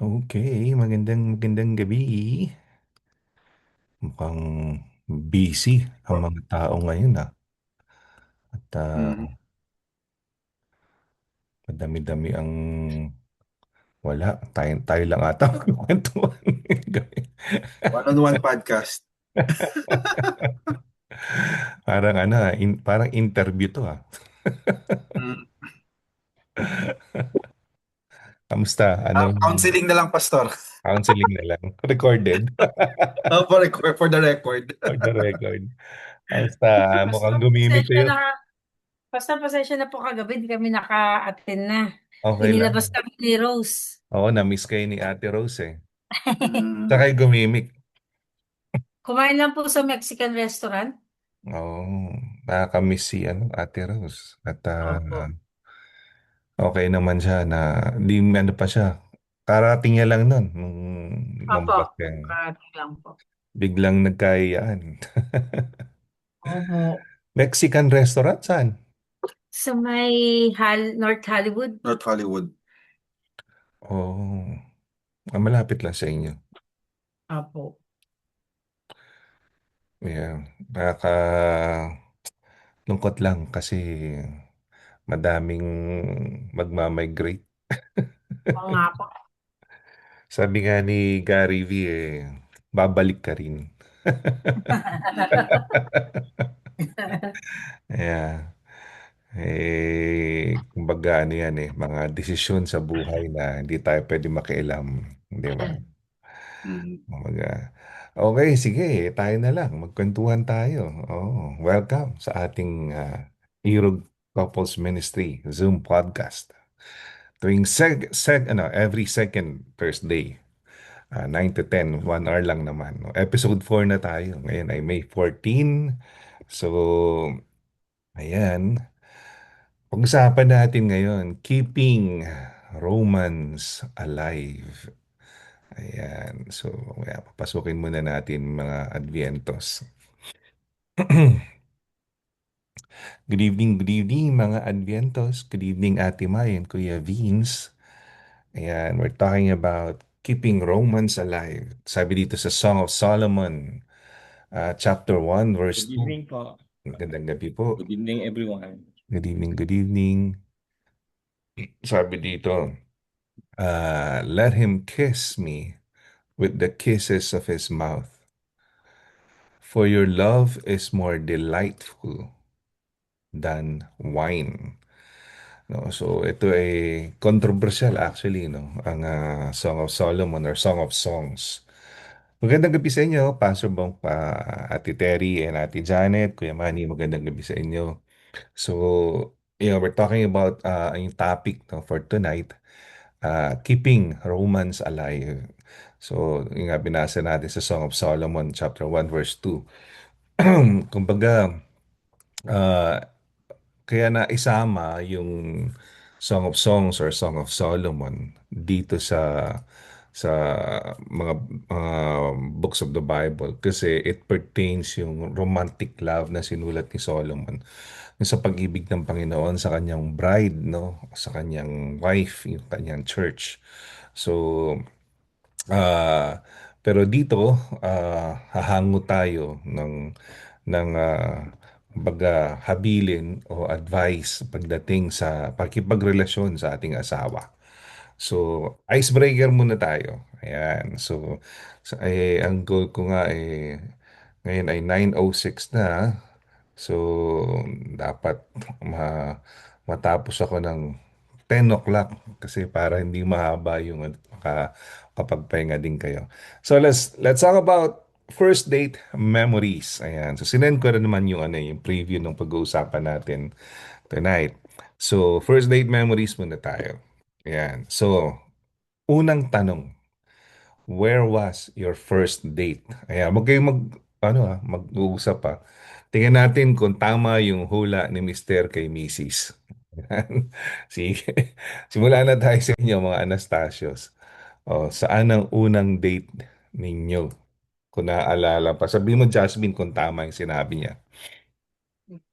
Okay, magandang gabi. Mukhang busy ang mga tao ngayon At Mm. madami-dami ang wala. Tayo lang ata magkukwentuhan ngayong gabi. One-on-one podcast. Parang parang interview to Mm. Kamusta? Counseling na lang, Pastor. Counseling na lang. Recorded. For the record. For the record. Kamusta? Mukhang Pastor, gumimik pasensya kayo. na. Pastor, pasensya na po kagabi. Hindi kami naka-attend na. Okay Inilabas lang. kami ni Rose. Oo, na-miss kayo ni Ate Rose eh. Mm. Saka kayo gumimik. Kumain lang po sa Mexican restaurant. Oo, nakakamiss si Ate Rose. At Opo. okay naman siya na di ano pa siya. Karating niya lang nun nung Opo. lumabas yan. Karating lang po. Biglang nagkaiyaan. Opo. Mexican restaurant saan? Sa may North Hollywood. North Hollywood. Oh, malapit lang sa inyo. Opo. Yeah. Lungkot lang kasi madaming magmamigrate. Oo nga po. Sabi nga ni Gary V babalik ka rin. Yeah. Kumbaga yan mga desisyon sa buhay na hindi tayo pwede makialam, di ba? Mm. Kumbaga, okay, sige, tayo na lang, magkwentuhan tayo. Welcome sa ating Irog Couples Ministry Zoom podcast. Tuwing every second Thursday, 9 to 10, 1 hour lang naman. No? Episode 4 na tayo. Ngayon ay May 14. So, ayan. Pag-usapan natin ngayon, keeping romance alive. Ayan. So, papasukin muna natin mga Advientos. Good evening mga Advientos. Good evening Ate May and Kuya Vince. Ayan, we're talking about keeping romance alive. Sabi dito sa Song of Solomon, chapter 1, verse Good 2. evening po. Magandang gabi po. Good evening everyone. Good evening, good evening. Sabi dito, let him kiss me with the kisses of his mouth. For your love is more delightful than wine. No, so ito ay controversial actually, no, ang Song of Solomon or Song of Songs. Magandang gabi sa inyo, Pastor Bong, Ate Terry and Ate Janet, Kuya Manny, magandang gabi sa inyo. So, we're talking about yung topic, no, for tonight, keeping romance alive. So, yung nga binasa natin sa Song of Solomon, chapter 1, verse 2. Kumbaga, ah, kaya na isama yung Song of Songs or Song of Solomon dito sa mga books of the Bible kasi it pertains yung romantic love na sinulat ni Solomon yung sa pag-ibig ng Panginoon sa kanyang bride, no, sa kanyang wife, yung kanyang church. So, Ah, pero dito, hahango tayo ng kumbaga habilin o advice pagdating sa pakikipagrelasyon sa ating asawa. So, icebreaker muna tayo. Ayan. So, ang goal ko nga ngayon ay 9:06 na. So, dapat matapos ako ng 10 o'clock kasi para hindi mahaba yung kapagpahinga din kayo. So, let's talk about first date memories. Ayan. So, sinend ko rin naman yung preview ng pag-uusapan natin tonight. So, first date memories muna tayo. Ayan. So, unang tanong, where was your first date? Ayan, wag kayong mag-uusap pa. Tingnan natin kung tama yung hula ni Mister kay Mrs. Ayan. Sige. Simulan na tayo sa inyo mga Anastasios. Saan ang unang date ninyo? Kung naaalala pa. Sabihin mo, Jasmine, kung tama yung sinabi niya.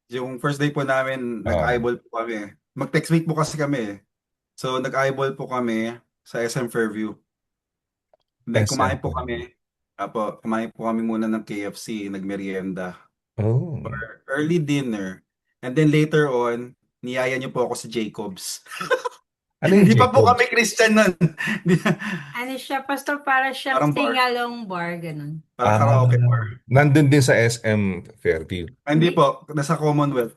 Yung first day po namin, Oh, nag-eyeball po kami. Mag-text meet po kasi kami. So, nag-eyeball po kami sa SM Fairview. Then SM. kumain po kami muna ng KFC, nagmerienda, Oh. early dinner. And then later on, niyaya niyo po ako sa Jacobs. Ano yung Hindi pa po Jacobs? kami Christian nun. Ano siya, pastor, para siyang Parang bar, sing-along bar, ganun. parang Ah, karaoke bar. nandun din sa SM Fairview. Hindi Hindi. po, nasa Commonwealth.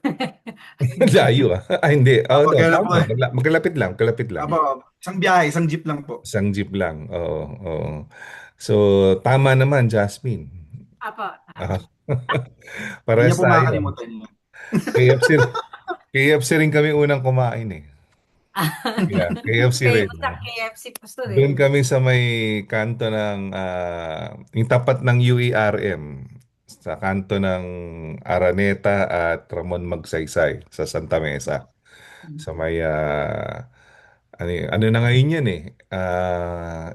Layo ah. Ah, hindi. Oh, Apo, no, kaya lang po tama. eh. Magkalapit lang, kalapit lang. Apo, isang biyahe, isang jeep lang po. Isang jeep lang. Oo, oo. So, tama naman, Jasmine. Apo, Ah, tama. Hindi niya parehas po tayo. makakalimutan yun. KFC, KFC rin kami unang kumain eh. Yeah, KFC rin. Famous ang KFC, pastor, eh. Doon kami sa may kanto ng, yung tapat ng UERM, sa kanto ng Araneta at Ramon Magsaysay sa Santa Mesa. Sa may, ano na ngayon yan eh,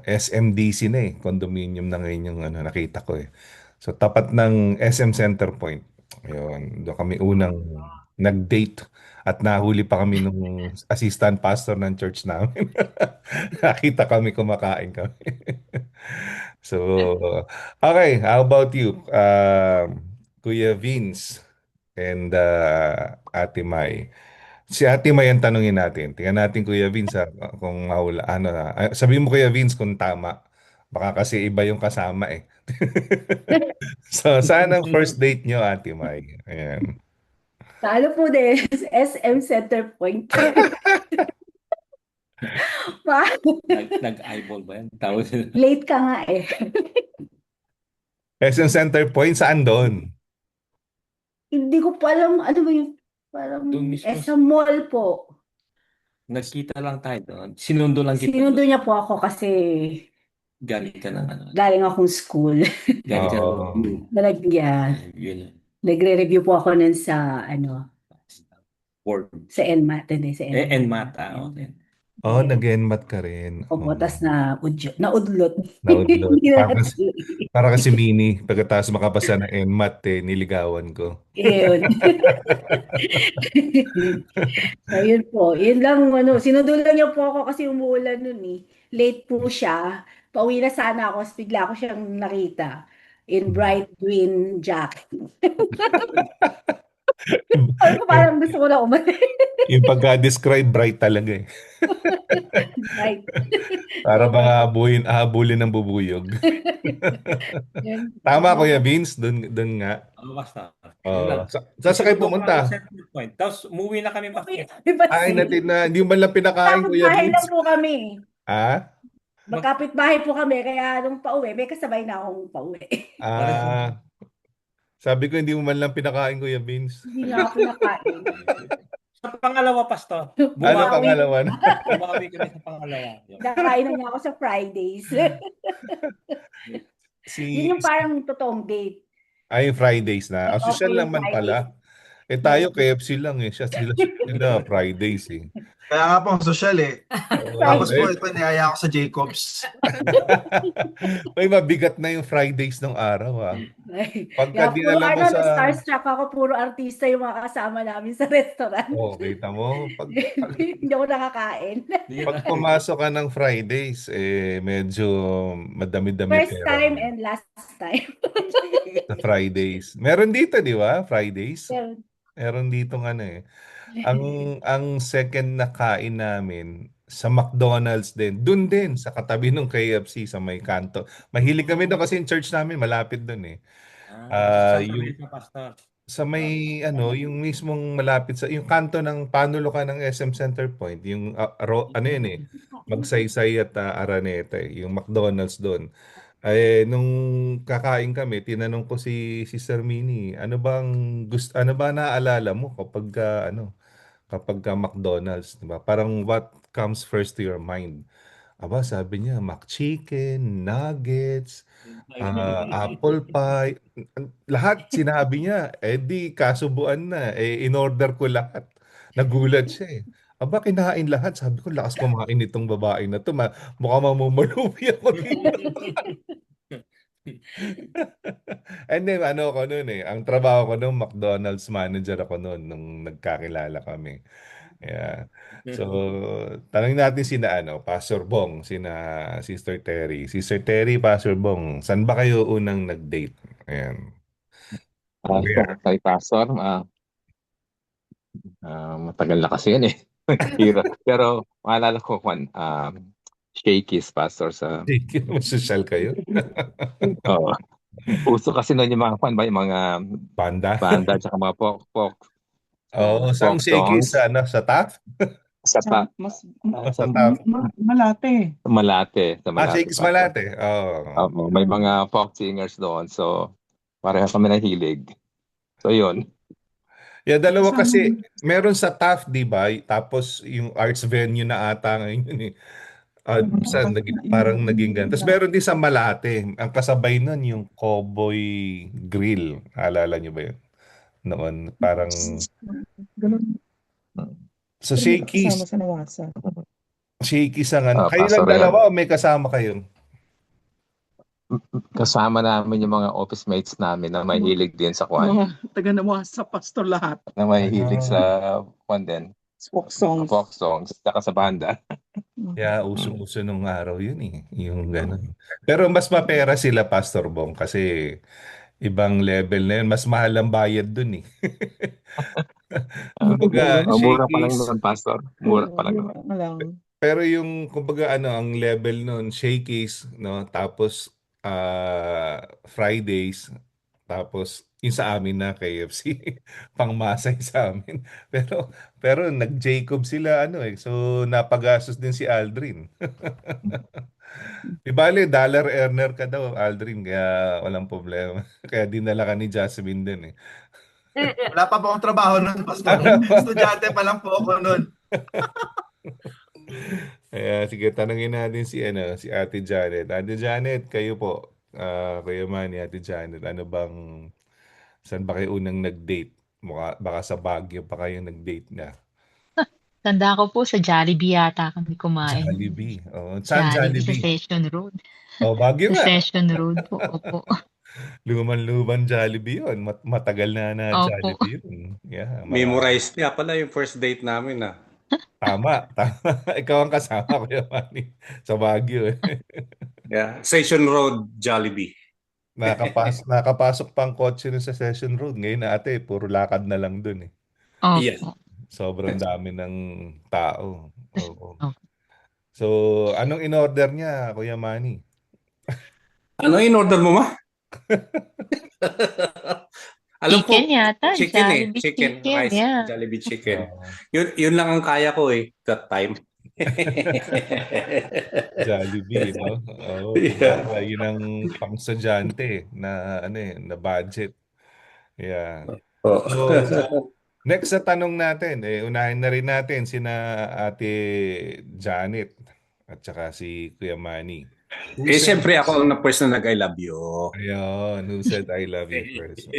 SMDC na eh, condominium na ngayon yung ano, nakita ko eh. So tapat ng SM Center Point. Ayun, doon kami unang nag-date at nahuli pa kami nung assistant pastor ng church namin. Nakita kami, kumakain kami. So, okay, how about you? Kuya Vince and Ate Mai. Si Ate May ang tanungin natin. Tingnan natin Kuya Vince kung mahula. Ano, sabihin mo Kuya Vince kung tama. Baka kasi iba yung kasama eh. So, saan ang first date nyo, Ate May? Ayan. Sa ano po din, SM Center Point. Nag-eyeball ba yan? Tawag nila. Late ka nga eh. SM Center Point, saan doon? Hindi ko pa alam ano ba yung parang Doon mismo. sa mall po. Nagkita lang tayo doon. Sinundo lang kita. Sinundo niya po ako kasi Galing ka ng ano. galing akong school. Galing ka Oo. Yun. Nagre-review po ako nun sa Word. sa NMAT, hindi sa NMAT. Okay. Oh, nag-enmat ka rin. Opo, Oh. tas naudlot. Naudlot. Hindi na Para kasi mini, pagkatapos makapasa ng NMAT, niligawan ko. Yun. So, yun po. Yun lang, sinudulan niya po ako kasi umuulan nun eh. Late po siya. Pauwi na sana ako, tapos bigla ko siyang nakita in bright green jacket. Ano parang gusto ko na umalis. Yung pagka-describe, bright talaga eh. Bright. Para bang ahabulin ng bubuyog. Yun. Tama, Kuya Vince, doon nga. Basta. Saan kayo pumunta? Tapos umuwi na kami basta. Ay, natin na, hindi mo man lang pinakain, Kuya Kapit-bahay lang Vince. po kami. Ha? Magkapit-bahay po kami, kaya nung pauwi, may kasabay na akong pauwi. Sabi ko, hindi mo man lang pinakain, Kuya Vince. Hindi nga ako pinakain. Sa pangalawa, Pastor. Ano pangalawa na? Bumawi kami sa pangalawa. Nakain na niya ako sa Fridays. Yun yung parang totoong date. Ay, Fridays na. Okay, Social yung naman Fridays. pala. Eh tayo, KFC lang eh. Sila Fridays eh. Kaya nga po, social eh. Tapos po, ito niyaya ako sa Jacobs. May mabigat na yung Fridays ng araw ah. Pagka Kaya dinala mo sa... starstruck ako, puro artista yung mga kasama namin sa restaurant. Oh, kita mo. Hindi ako nakakain. Pag pumasok ka ng Fridays, medyo madami-dami First pera time mo and last time. sa Fridays. Meron dito, di ba? Fridays. Pero, Meron dito ano eh. Ang second na kain namin sa McDonald's din. Doon din sa katabi ng KFC sa may kanto. Mahilig kami doon kasi yung church namin malapit doon eh. Sa may yung mismong malapit sa yung kanto ng Panulukan ng SM Center Point, yung ano yun eh, Magsaysay at Araneta, yung McDonald's doon. Nung kakain kami, tinanong ko si Sister Minnie, ano ba naaalala mo kapag McDonald's, 'di ba? Parang what comes first to your mind? Aba, sabi niya, McChicken, nuggets, apple pie, lahat sinabi niya. Di kasubuan na. In-order ko lahat. Nagulat siya eh. Aba, kinain lahat. Sabi ko, lakas kumain itong babae na to. Mukhang mamumulubi ako dito. And then, ano ako noon eh. Ang trabaho ko noon, McDonald's manager ako noon nung nagkakilala kami. Yeah. So, tanongin natin sina Pastor Bong, sina Sister Terry. Sister Terry, Pastor Bong, saan ba kayo unang nag-date? Ayan. Where? Kay Pastor, matagal na kasi yan eh. Hirap. Pero maalala ko, Juan, Shakey's Pastor sa... Masosyal kayo? Oo. Uso kasi noon yung mga, Juan ba, yung mga Banda? banda at mga Oo, saan folk shaky songs. sa Taft? Sa Sa pa, mas Sa Taft. Malate. Sa Malate, Shakey's Pastor. Malate. Oo. Oo, may mga folk singers doon. So, pareha kami nahilig. So, yun. Yeah, dalawa Kasama kasi, mo. meron sa Taft, di ba? Tapos yung arts venue na ata ngayon yun eh. Parang naging ganun. Tapos meron din sa Malate. Ang kasabay nun yung Cowboy Grill. Alala niyo ba yun? Noon, parang Ganun. sa Pero may kasama Shakey's. sa Nawasa. Shakey's ang ano. Kayo lang Pastor, yan. dalawa o may kasama kayo? Kasama namin yung mga office mates namin na mahilig din sa Kwan. Mga taga Nawasa, Pastor lahat. Na mahilig sa Ah. Kwan din. Folk songs. Folk songs. Saka sa banda. Yeah, usong-uso nung araw yun eh. Yung ganun. Pero mas mapera sila, Pastor Bong, kasi ibang level na yun. Mas mahal ang bayad dun eh. Kumbaga, Mura pa lang Shakey's. naman, Pastor. Mura pa lang naman. Mura lang. Pero yung, kumbaga, ang level nun, Shakey's, no? Tapos, Fridays, tapos, yung sa amin na KFC, pangmasay sa amin. Pero nag-Jacob sila, so, napagastos din si Aldrin. Di bale, dollar earner ka daw, Aldrin, kaya walang problema. Kaya dinala ka ni Jasmine din eh. Wala pa po akong trabaho nun, Pastor. Estudyante pa lang po ako nun. Kaya sige, tanungin natin si Ate Janet. Ate Janet, kayo po, Kuya Manny, Ate Janet, saan ba kayo unang nag-date? Baka sa Baguio pa kayo nag-date na. Tanda ko po sa Jollibee yata kami kumain. Jollibee. Oh, saan Jollibee sa Jollibee? Session Road. Oh, Baguio Sa nga. Session Road po. Opo. Luman-luman Jollibee yun. Matagal na Opo. Jollibee yun. Yeah, Memorize niya pala yung first date namin ah. tama. Ikaw ang kasama, Kuya Manny, sa Baguio eh. Yeah. Station Road, Jollibee. Nakapasok pang kotse nun sa Session Road. Ngayon ate, puro lakad na lang dun eh. Yes. Opo. Sobrang dami ng tao. Oo. Opo. So, anong in-order niya, Kuya Manny? Ano in-order mo ma? Alam ko, Chicken yata. chicken eh. Jollibee Chicken. chicken. Rice. Yeah. Jollibee chicken. Oh, Yun lang ang kaya ko eh, that time. Jollibee, no? Oo, Yeah. kumbaga, yun ang pang-estudyante na na budget. Yeah. Oh. So, next sa tanong natin, unahin na rin natin sina Ate Janet at saka si Kuya Manny. Who said, Siyempre ako ang first na nag-I love you. ayun, who said I love you first?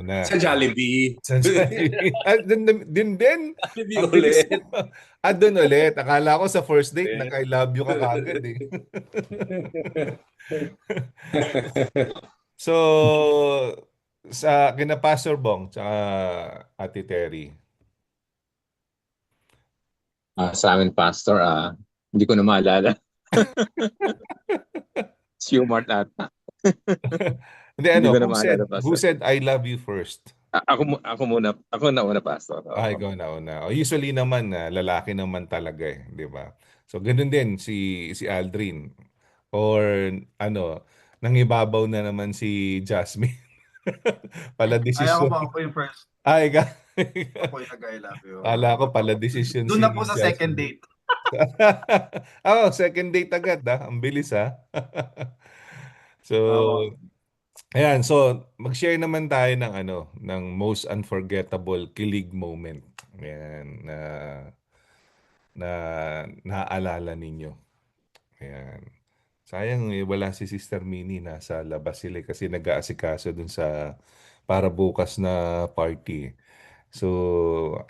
Na. Sa Jollibee. Sa Jollibee. Din. Jollibee Ang bilis ulit. mo. Doon ulit. Akala ko sa first date, nag-I love you ka kagad eh. So, sa kina Pastor Bong, tsaka Ate Terry. Sa amin, Pastor, hindi ko na maalala. Humart ata. Hindi, Hindi ko na who maalala, who Pastor. said I love you first? Ako muna. Ako na una, Pastor. Oo. Ikaw na una. Usually naman, lalaki naman talaga eh, di ba? So, ganun din si Aldrin. Or, nangibabaw na naman si Jasmine. Pala Ay, ako desisyon. po, ako yung first. Ay, Ako yung nag-I love you. Kala ko pala desisyon Doon si na po sa second Jasmine. date. Second date agad Ang bilis So, Oo. ayan. So, mag-share naman tayo ng most unforgettable kilig moment. Ayan, na naaalala ninyo. Ayan. Sayang wala si Sister Minnie, nasa labas sila kasi nag-aasikaso dun sa para bukas na party. So,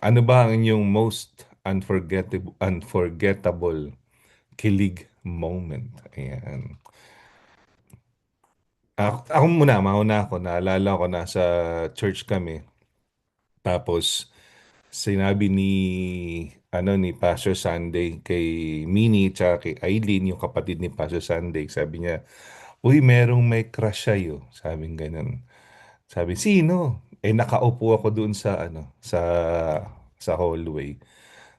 ano ba ang inyong most unforgettable kilig moment? Ayan. Ako mauna ako, naalala ko nasa church kami. Tapos sinabi ni Pastor Sunday kay Minnie tsaka kay Eileen, yung kapatid ni Pastor Sunday, sabi niya, "Uy, merong may crush sa'yo." Sabi ganun. Sabi, "Sino?" Nakaupo ako doon sa hallway.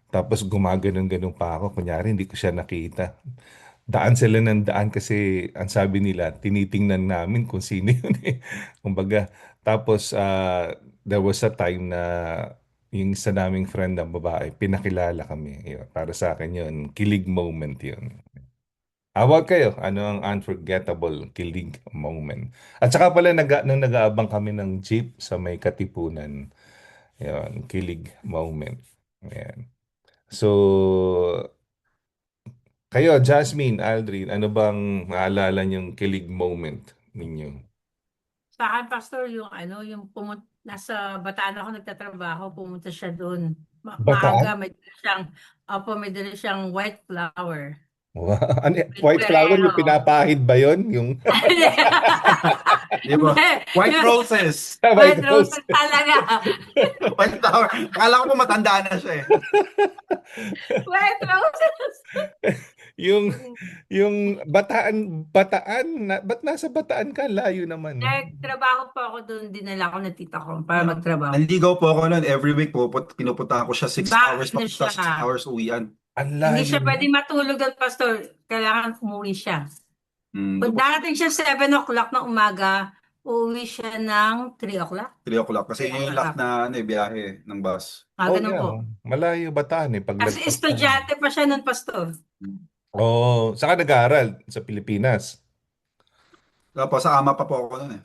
Tapos gumaganon-ganon pa ako. Kunyari, hindi ko siya nakita. Daan sila ng daan kasi ang sabi nila, tinitingnan namin kung sino yun eh. Kumbaga, tapos there was a time na yung isa naming friend na babae, pinakilala kami. Yun, para sa akin yun, kilig moment yun. Awag kayo, ano ang unforgettable kilig moment? At saka pala, nung nag-aabang kami ng jeep sa may Katipunan, yun, kilig moment. Ayan. So, kayo, Jasmine, Aldrin, ano bang naalala niyong kilig moment ninyo? Sa akin, Pastor, nasa Bataan ako nagtatrabaho, pumunta siya doon. Bataan? Maaga, may dala siyang white flower. Wow. Ano, With white flower, yung Guerrero. pinapahid ba yun? Yung Di ba? White roses. White white rose. roses talaga. White flower. Akala ko po matanda na siya eh. White roses. yung bataan, ba't nasa Bataan ka? Layo naman. Nagtrabaho pa ako doon, dinala ko na tita ko para magtrabaho. Nanligaw po ako noon. Every week po, pinupuntahan ko siya 6 hours Bakit na papunta, siya? 6 hours uwian. Ang Hindi layo. siya pwede matulog doon, Pastor. Kailangan umuwi siya. Kung darating siya 7 o'clock ng umaga, uuwi siya ng 3 o'clock. 3 o'clock. Kasi yun yung lock na biyahe ng bus. Ganun yeah, po. malayo Bataan eh. Kasi estudyante pa siya nun, Pastor. Saka nag-aaral sa Pilipinas. Tapos sa ama pa po ako noon eh.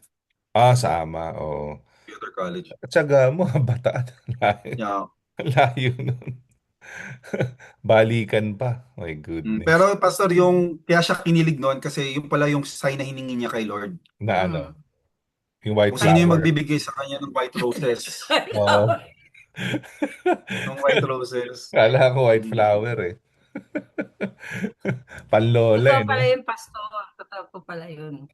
Sa Ama, oo. Theater College. At saka mo, Bataan. Yeah. Layo nun. Balikan pa. My goodness. Pero Pastor, kaya siya kinilig noon kasi yung pala yung sign na hiningi niya kay Lord. Na ano? Yung white Kung sino yung flower. magbibigay sa kanya ng white roses. Oo. Ng white roses. Kala ko white flower eh. Panlola Totoo eh, pala no? yun, Pastor. Totoo po pala yun.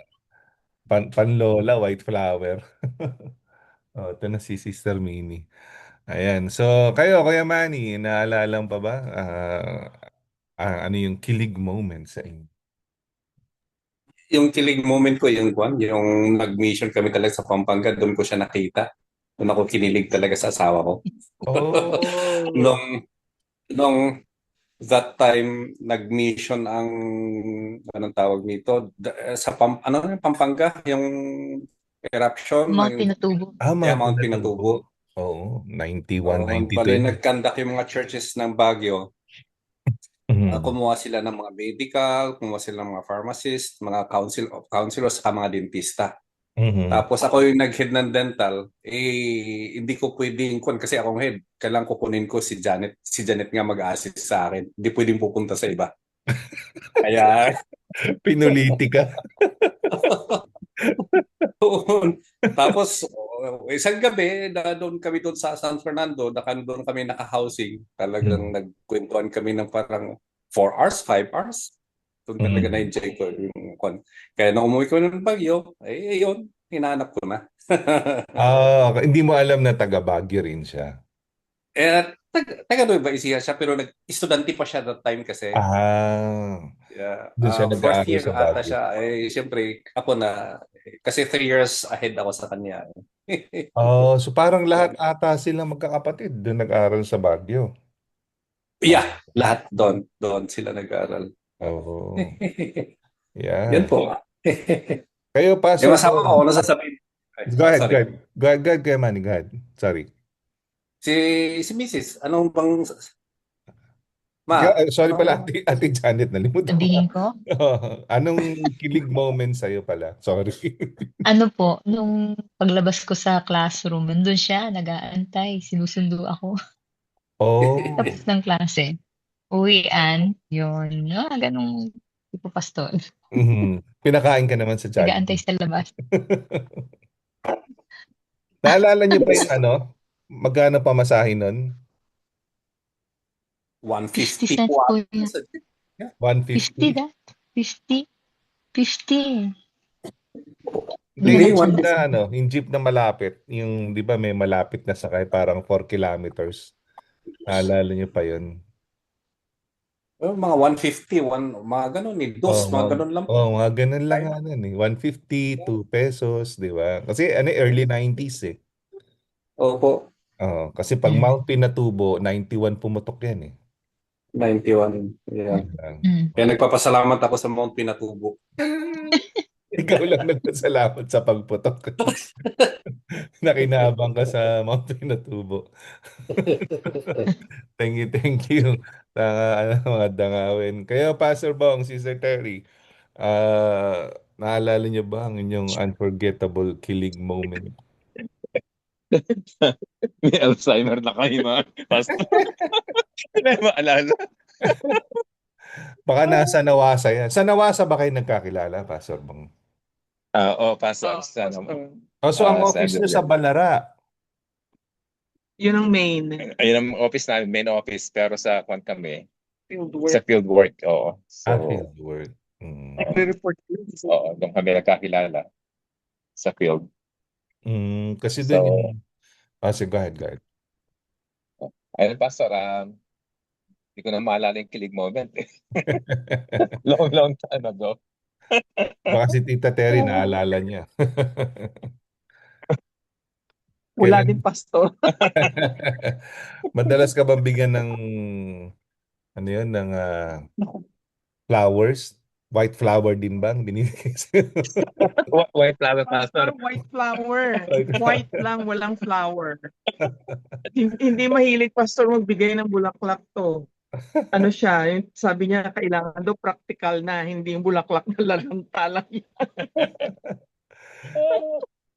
Panlola, white flower. Ito na si Sister Minnie. Ayan. So, kayo, Kuya Manny, naalala mo pa ba? Ano yung kilig moment sa inyo? Yung kilig moment ko, yung nag-mission kami talaga sa Pampanga, doon ko siya nakita. Doon ako kinilig talaga sa asawa ko. Oh. Nung that time, nag-mission anong tawag nito? Sa Pampanga, yung eruption. Mount Pinatubo. Mount Pinatubo. Oo, 91, 92. Bali, nag-conduct yung mga churches ng Baguio. Kumuha sila ng mga medical, kumuha sila ng mga pharmacists, mga counselors, saka mga dentista. Tapos ako yung nag-head ng dental, hindi ko pwedeng kasi akong head. Kailangan kukunin ko si Janet. Si Janet nga mag-assist sa akin. Hindi pwedeng pupunta sa iba. Kaya pinuliti ka. Tapos isang gabi, doon kami doon sa San Fernando, doon kami naka-housing. Talagang nagkwentuhan kami ng parang 4 hours, 5 hours. Doon talaga na-enjoy ko yung Kaya nung umuwi ko ng Baguio, yun, hinahanap ko na. Hindi mo alam na taga Baguio rin siya. Taga Nueva Ecija siya, pero nag-estudante pa siya that time kasi. Doon siya nag-aaral Fourth year sa ata Baguio. siya. Siyempre, ako na, kasi 3 years ahead ako sa kanya. So parang lahat ata sila magkakapatid doon nag-aaral sa Baguio. Yeah, lahat doon sila nag-aaral. Yeah. Yan po. Kayo pa, Yung asawa ko, ano sasabihin? Go ahead, Kuya Manny, go ahead. Sorry. Si Mrs., anong bang... Sorry pala, Ate Janet, nalimutan Sabihin ko? Anong kilig moment sa'yo pala? Sorry. Ano po, nung paglabas ko sa classroom, nandun siya, nag-aantay, sinusundo ako. Tapos ng klase. Uwian, yun. Ganong tipo pastor. Pinakain ka naman sa Jollibee. Nag-aantay sa labas. Naalala niyo pa yung magkano pamasahe nun? 150 cents po yun. 150? 50 that? 50? 50. Yung jeep na malapit, yung 'di ba may malapit na sakay parang 4 kilometers. Naalala niyo pa yun? Mga 150, mga ganun eh. Oh, Dos, mga ganun lang po. mga ganun lang nga nun eh. 150, 2 pesos, di ba? Kasi early 90s eh. Opo, Kasi pag Mount Pinatubo, 91 pumutok yan eh. 91. Yeah. Yun lang. Kaya nagpapasalamat ako sa Mount Pinatubo. Ikaw lang nagpasalamat sa pagputok. Nakinabang ka sa Mount Pinatubo. Thank you. Mga dangawin. Kaya Pastor Bong, Sister Terry, naalala niyo ba ang inyong unforgettable kilig moment? May Alzheimer na kayo, mga pastor. Hindi maalala. Baka nasa Nawasa yan. Sa Nawasa ba kayo nagkakilala, Pastor Bong? Pastor. So ang Sa office niyo sa Biblia. Balara. Yun ang main. Ayun ang office namin, main office. Pero sa kwan kami, Fieldwork. sa field work. Oo. So, Field work. Nagre-report yun. doon kami nagkakilala sa field. Kasi So, doon yung... sige, go ahead. ayun, Pastor, hindi ko na maalala yung kilig moment. Long time ago. Baka si Tita Terry naalala niya. Wala Kailan- din, pastor. Madalas ka bang bigyan ng ng flowers? White flower din bang binibigay sa'yo? White flower, Pastor. White flower. White White lang, walang flower. Hindi mahilig, pastor, magbigay ng bulaklak to. Ano siya, yung sabi niya, kailangan daw practical na, hindi yung bulaklak na lalanta lang.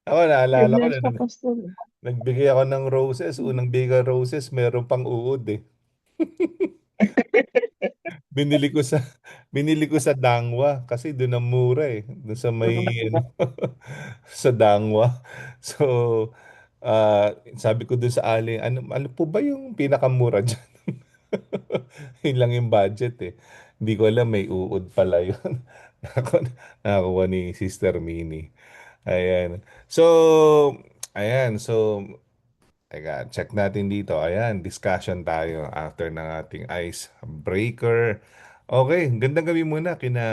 Ako naalala ko Ganyan na siya, pastor. nagbigay ako ng roses. Unang bigay ko roses, meron pang uod eh. Binili ko sa Dangwa kasi doon ang mura eh. Doon sa may sa Dangwa. So, sabi ko doon sa Ali, ano po ba yung pinakamura dyan? Yun lang yung budget eh. Hindi ko alam may uod pala yun. Nakakuha ni Sister Minnie. Ayan. So, teka, check natin dito. Ayan, discussion tayo after ng ating icebreaker. Okay, gandang gabi muna kina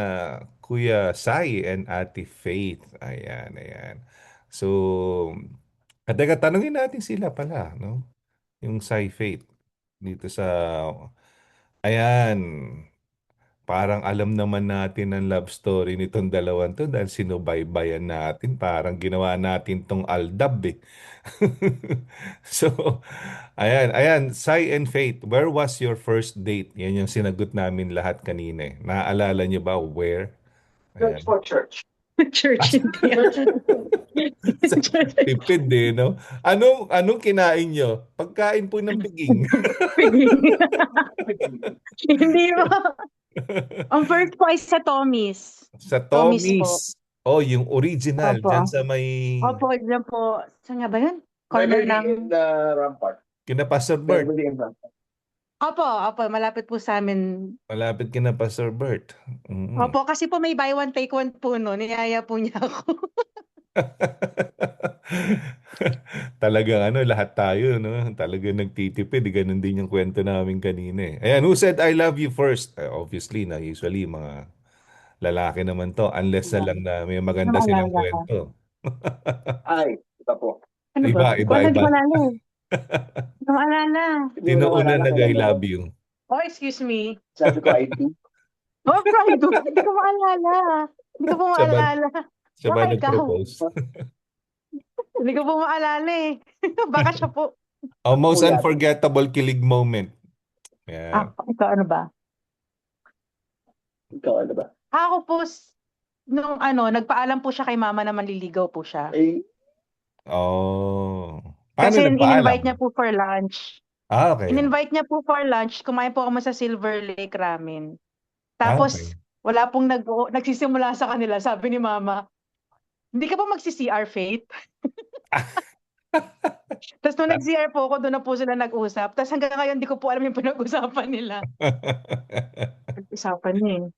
Kuya Sai and Ate Faith. Ayan. So, teka, tanungin natin sila pala, no? Yung Sai Faith dito sa... Ayan, parang alam naman natin ang love story nitong dalawan to dahil sinubaybayan natin. Parang ginawa natin tong Aldab eh. So, ayan, Sai and Faith, where was your first date? Yan yung sinagot namin lahat kanina eh. Naaalala niyo ba where? Ayan. Church. Church, hindi. Tipid eh, no? Anong kinain nyo? Pagkain po ng piging. Hindi ba? Ang first po ay sa Tommy's. Sa Tommy's Tommy's. Oh, yung original. Opo. Dyan sa may... Opo, dyan po. Saan nga ba yun? Corner ng... Rampart. Kina Pastor Bert. Opo, malapit po sa amin. Malapit kina Pastor Bert. Opo, kasi po may buy one take one po no. Niyaya po niya ako. Talagang lahat tayo, no? Talagang nagtitipid. Ganun din yung kwento namin kanina eh. Ayan, who said I love you first? Obviously, usually mga lalaki naman to. Unless na lang na may maganda silang Naalala ka. kwento. Ay, ito po. Ano Iba. ba? Hindi ko alala eh. Hindi ko alala. Sino una nag-I love you? Oh, excuse me. Sabi ko, ID. Oh, pride. Hindi ko maalala. Hindi ko po Siya ba- maalala. Siya ba Baka ikaw. nag-propose? Hindi ko po maalala eh. Baka siya po. Most unforgettable kilig moment. Yeah. Ikaw ano ba? Ikaw, ano ba? Ako po, nung nagpaalam po siya kay mama na manliligaw po siya. Oh. Paano Kasi nagpaalam? in-invite niya po for lunch. Okay. In-invite niya po for lunch. Kumain po kami sa Silver Lake Ramen. Tapos, Okay. wala pong nagsisimula sa kanila. Sabi ni mama, hindi ka pa magsi-CR, Faith? Tapos nung nag-CR po ako, doon na po sila nag-usap. Tapos hanggang ngayon, hindi ko po alam yung pinag-usapan nila. Nag-usapan niya eh.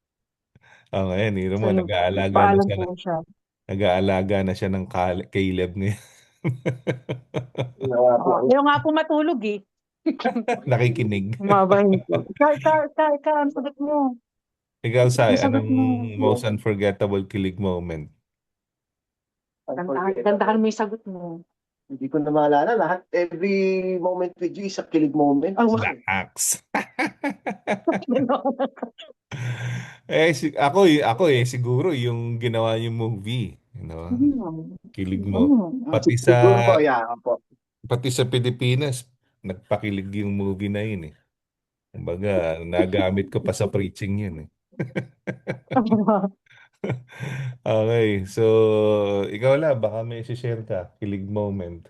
Ngayon, hiro mo, So, nag-aalaga na nagpaalam siya. po siya. Nag-aalaga na siya ng Caleb ngayon. Ayaw nga po matulog eh. Nakikinig. Humaba yung ikaw. Ikaw, ang sagot mo. Ikaw, Sai, Ang sagot anong mo. most unforgettable kilig moment? Tandahan mo yung sagot mo. Hindi ko na maalala lahat. Every moment with you is a kilig moment. Snacks. Ako siguro yung ginawa yung movie, kilig mo. Pati Siguro po, sa yeah. Po. pati sa Pilipinas, nagpakilig yung movie na yun eh. Kumbaga, nagamit ko pa sa preaching yun eh. Okay, so ikaw lang, baka may share ka, kilig moment.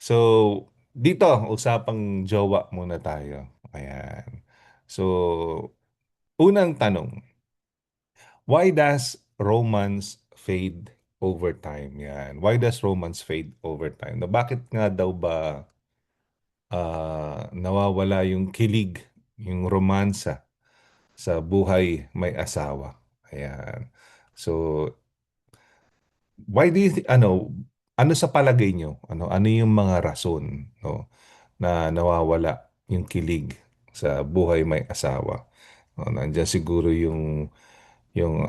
So, dito, usapang jowa muna tayo. Ayan. So, unang tanong, why does romance fade over time? Yan. Why does romance fade over time? Bakit nga daw ba nawawala yung kilig, yung romansa sa buhay may asawa? Ayan. So, why do you ano sa palagay nyo? Ano yung mga rason, no, na nawawala yung kilig sa buhay may asawa? Nandiyan siguro yung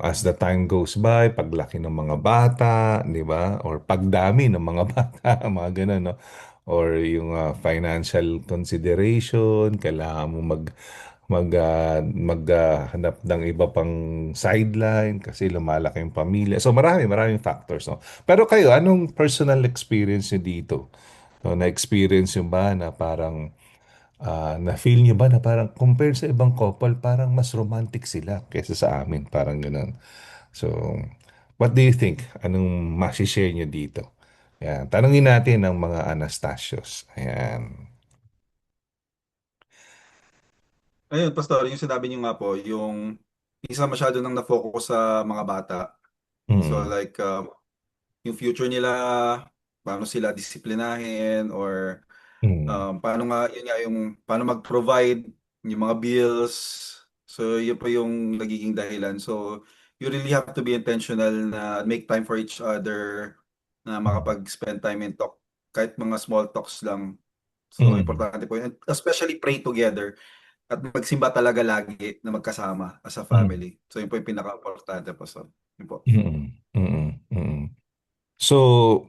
as the time goes by, paglaki ng mga bata, di ba? Or pagdami ng mga bata, mga ganun, no? Or yung financial consideration, kailangan mo maghanap ng iba pang sideline kasi lumalaki yung pamilya. So maraming factors, no? Pero kayo, anong personal experience nyo dito? No, na-experience nyo ba na parang na-feel nyo ba na parang compare sa ibang couple, parang mas romantic sila kaysa sa amin, parang ganun. So, what do you think? Anong masishare nyo dito? Yan. Tanungin natin ang mga Anastasios. Ayan. Ayun, Pastor, yung sinabi niyo nga po, yung isa masyado nang na-focus sa mga bata. So Mm. like, yung future nila, paano sila disiplinahin or Mm. paano nga, yun nga yung, paano mag-provide yung mga bills. So yun po yung nagiging dahilan. So you really have to be intentional na make time for each other, na makapag-spend time and talk, kahit mga small talks lang. So Mm. importante po yun. And especially pray together at magsimba talaga lagi na magkasama as a Mm. family. So yun po yung pinaka-importante po. So, yun po. Mm. Mm. Mm. So,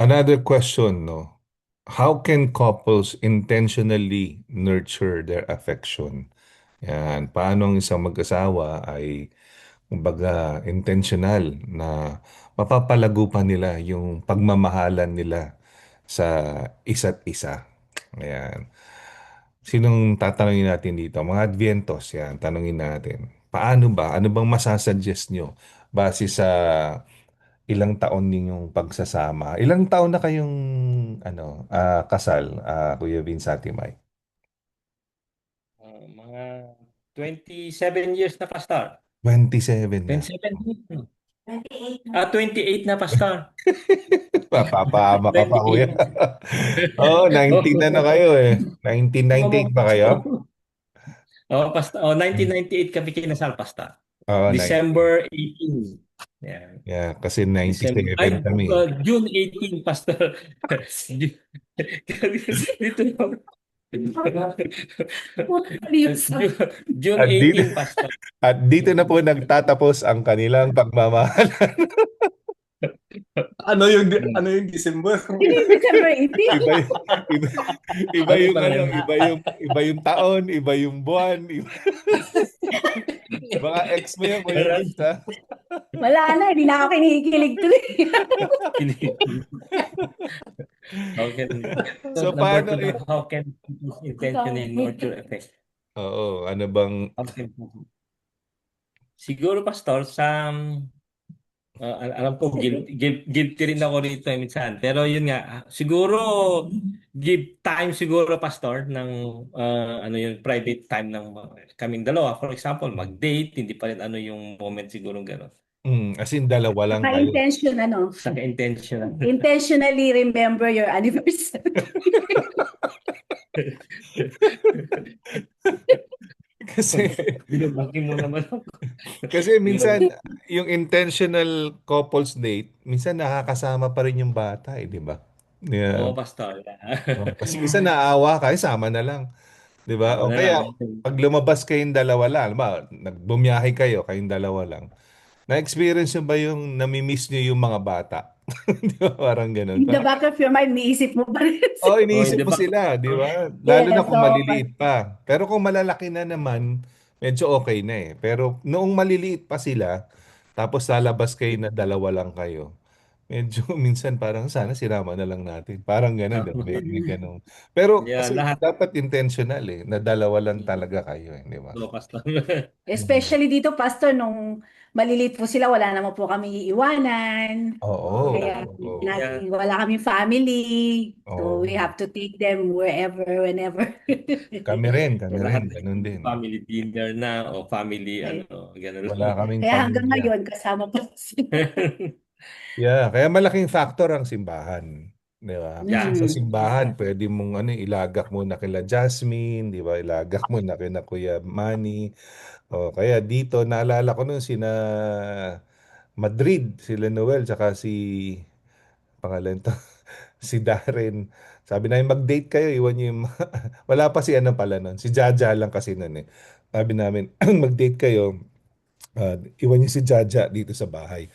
another question, no? How can couples intentionally nurture their affection? Yan. Paano ang isang mag-asawa ay, kumbaga, intentional na mapapalago pa nila yung pagmamahalan nila sa isa't isa. Ayan. Sinong tatanungin natin dito? Mga Adventos, yan. Tanungin natin. Paano ba? Ano bang masasuggest nyo base sa ilang taon ninyong pagsasama? Ilang taon na kayong kasal, Kuya Vince at Timay? Mga 27 years na, Pastor. 27 na. 27 years. 28 na, Pastor. Papapama ka pa, Kuya. 28. Oh, 19 na kayo eh. 1998 ba kayo? Pastor. 1998 kami kinasal, Pastor. Oh, December 18. Yeah. Yeah, kasi 97 kami. June 18, Pastor. Dito na. June 18, Pastor. At dito na po nagtatapos ang kanilang pagmamahalan. Ano yung December? December 18. Iba yung taon, iba yung buwan, Mga ex mo yan, Kuya Vince, ha? Wala na, hindi na ako kinikilig tuloy. How can intentionally nurture effect? Oo, ano bang... Siguro, Pastor, alam ko, guilty rin ako rito minsan. Pero yun nga, siguro, give time siguro, Pastor, ng yung private time ng kaming dalawa. For example, mag-date, hindi pa rin yung moment siguro gano'n. As in, dalawa lang kayo. Saka-intentional. Intentionally remember your anniversary. Kasi binabaki mo naman ako. Kasi minsan yung intentional couples date, minsan nakakasama pa rin yung bata, di ba? Yeah. Oo, Pastor. Kasi minsan Ayan. naawa ka, sama na lang. 'Di ba? Tama O na lang. kaya pag lumabas kayong dalawa lang, halimbawa, nagbumiyahe kayo, kayong dalawa lang. Na-experience nyo ba yung nami-miss nyo yung mga bata? Di ba? Parang ganun. In the back of your mind, niisip mo pa rin. Oh, Oh, iniisip hindi mo ba? sila, di ba? Lalo na Yes, kung so, maliliit pa. Pero kung malalaki na naman, medyo okay na eh. Pero noong maliliit pa sila, tapos lalabas kayo na dalawa lang kayo, medyo minsan parang sana sinama na lang natin. Parang gano'n, di ba? May ganun. Pero Yeah, kasi lahat. dapat intentional eh, na dalawa lang talaga kayo eh, di ba? Oo, Pastor. Mm. especially dito, Pastor, nung maliliit po sila, wala naman po kami iiwanan. Oo, Kaya oo, Yeah. wala kaming family. So we oo. have to take them wherever, whenever. Kami So, rin, lahat ganun din. family dinner na o family Kaya ganun. Wala kaming kaya hanggang pamilya. ngayon, kasama pa sila. Yeah, kaya malaking factor ang simbahan. Di ba? Kasi sa Yeah. simbahan, Exactly. pwede mong ilagak mo na kila Jasmine, di ba? Ilagak mo na kina Kuya Manny. O kaya dito, naalala ko nun sina Madrid, sila Noel, tsaka si, pangalan to, si Darren. Sabi namin, mag-date kayo, iwan niyo yung, wala pa si ano pala nun, si Jaja lang kasi nun eh. Sabi namin, mag-date kayo, iwan niyo si Jaja dito sa bahay.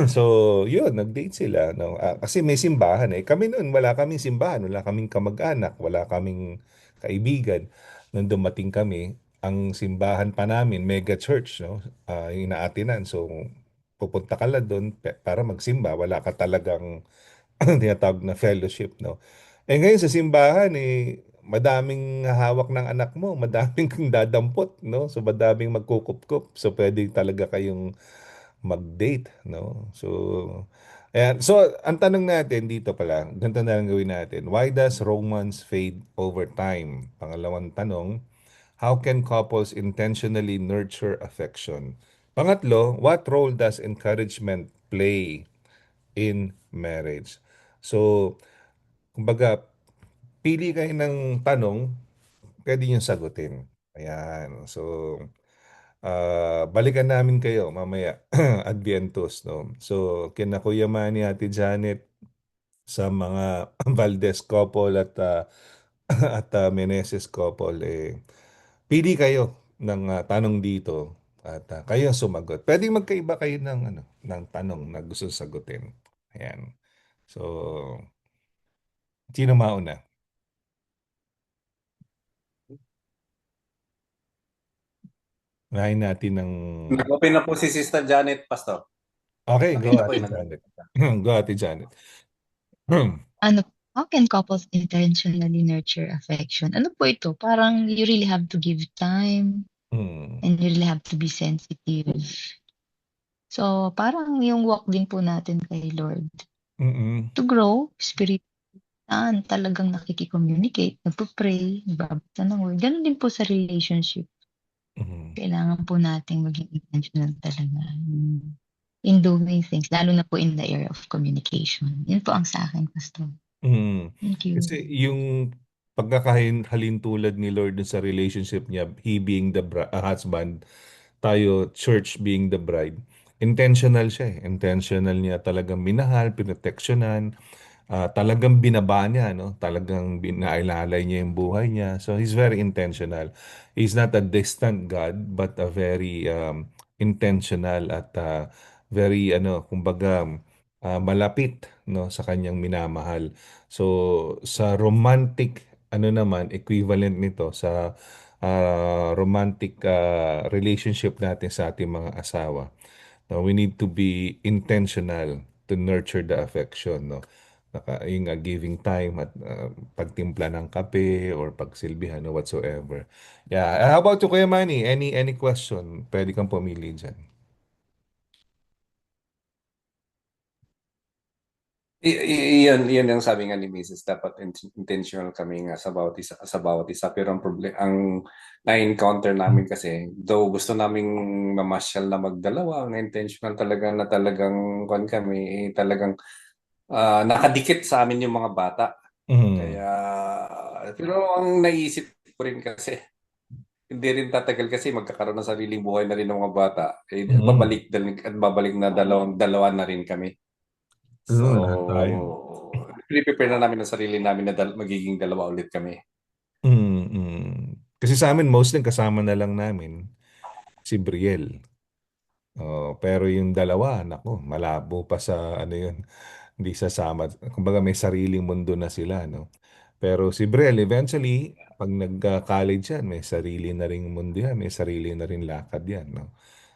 So, yun, nag-date sila. No? Kasi may simbahan eh. Kami noon, wala kaming simbahan, wala kaming kamag-anak, wala kaming kaibigan. Nung dumating kami, ang simbahan pa namin, mega church, no? Yung inaatinan. So, pupunta ka lang doon para magsimba. Wala ka talagang tinatawag na fellowship, no? Eh ngayon sa simbahan, madaming hawak ng anak mo, madaming kang dadampot, no? So, madaming magkukup-kup. So, pwede talaga kayong mag-date, no? So, ayan. So, ang tanong natin dito pala, ganito na lang gawin natin. Why does romance fade over time? Pangalawang tanong, how can couples intentionally nurture affection? Pangatlo, what role does encouragement play in marriage? So, kumbaga, pili kayo ng tanong, pwede nyo sagutin. Ayan. So, balikan namin kayo mamaya Advientos, no? So, kina Kuya Manny, Ate Janet, sa mga Valdez couple at Meneses couple, pili kayo ng tanong dito at kayo ang sumagot. Pwedeng magkaiba kayo ng tanong na gusto sagutin. Ayan. So, sino mauna? Unahin natin ng... Nag-open na po si Sister Janet, Pastor. Okay, go Nakita ko Ate yun. Janet. Go Ate Janet. Ano, how can couples intentionally nurture affection? Ano po ito? Parang you really have to give time Hmm. and you really have to be sensitive. So, parang yung walk din po natin kay Lord. Mm-mm. To grow, spiritual, talagang nakikicommunicate, nagpo-pray, nagbabasa ng word. Ganun din po sa relationship. Mhm. Kailangan po nating maging intentional talaga in doing things, lalo na po in the area of communication. Yun po ang sa akin, Pastor. Mm. Thank you. Kasi yung pagkakahalintulad ni Lord dun sa relationship niya, he being the husband, tayo, church being the bride, intentional siya eh. Intentional niya talagang minahal, pinoteksyonan, talagang binaba niya, no? Talagang binailalay niya yung buhay niya. So he's very intentional. He's not a distant God, but a very intentional at very kumbaga malapit, no, sa kanyang minamahal. So sa romantic naman equivalent nito sa romantic relationship natin sa ating mga asawa. No, we need to be intentional to nurture the affection, no. Yung giving time at pagtimpla ng kape or pagsilbihan or whatsoever. Yeah. How about you, Kuya Manny? Any question? Pwede kang pumili dyan. Yun yung sabi nga ni Mrs. Dapat intentional kami nga sa bawat isa. Pero ang problema, ang na-encounter namin kasi, though gusto naming mamasyal na magdalawa, ang intentional talaga na talagang kami, talagang nakadikit sa amin yung mga bata. Mhm. Kaya, pero ang naisip ko rin kasi, hindi rin tatagal kasi magkakaroon ng sariling buhay na rin ng mga bata. Mhm. Babalik na dalawa na rin kami. So, Na tayo. Prepare na namin ang sarili namin na magiging dalawa ulit kami. Kasi sa amin, mostly kasama na lang namin si Brielle. Oh, pero yung dalawa, nako, malabo pa sa ano yun, hindi sasama. Kumbaga may sariling mundo na sila, no? Pero si Brielle, eventually, pag nagka-college yan, may sarili na ring mundo yan, may sarili na rin lakad yan, no?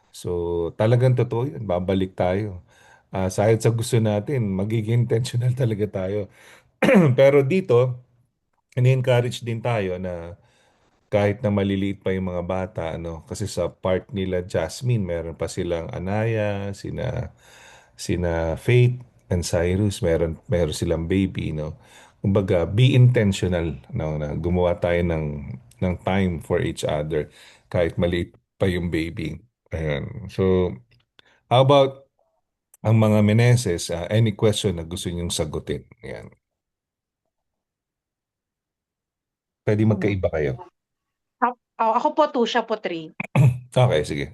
So, talagang totoo yun, babalik tayo. Kahit sa gusto natin, magiging intentional talaga tayo. Pero dito, ini-encourage din tayo na kahit na maliliit pa yung mga bata, ano, kasi sa part nila Jasmine, meron pa silang Anaya, sina Faith and Cyrus, meron silang baby, no. Kumbaga, be intentional, no, na gumawa tayo ng time for each other kahit maliit pa yung baby. Ayan. So, how about ang mga Meneses, any question na gusto niyong sagutin? Ayan. Pwede magkaiba kayo. Ako po 2, siya po 3. Okay, sige.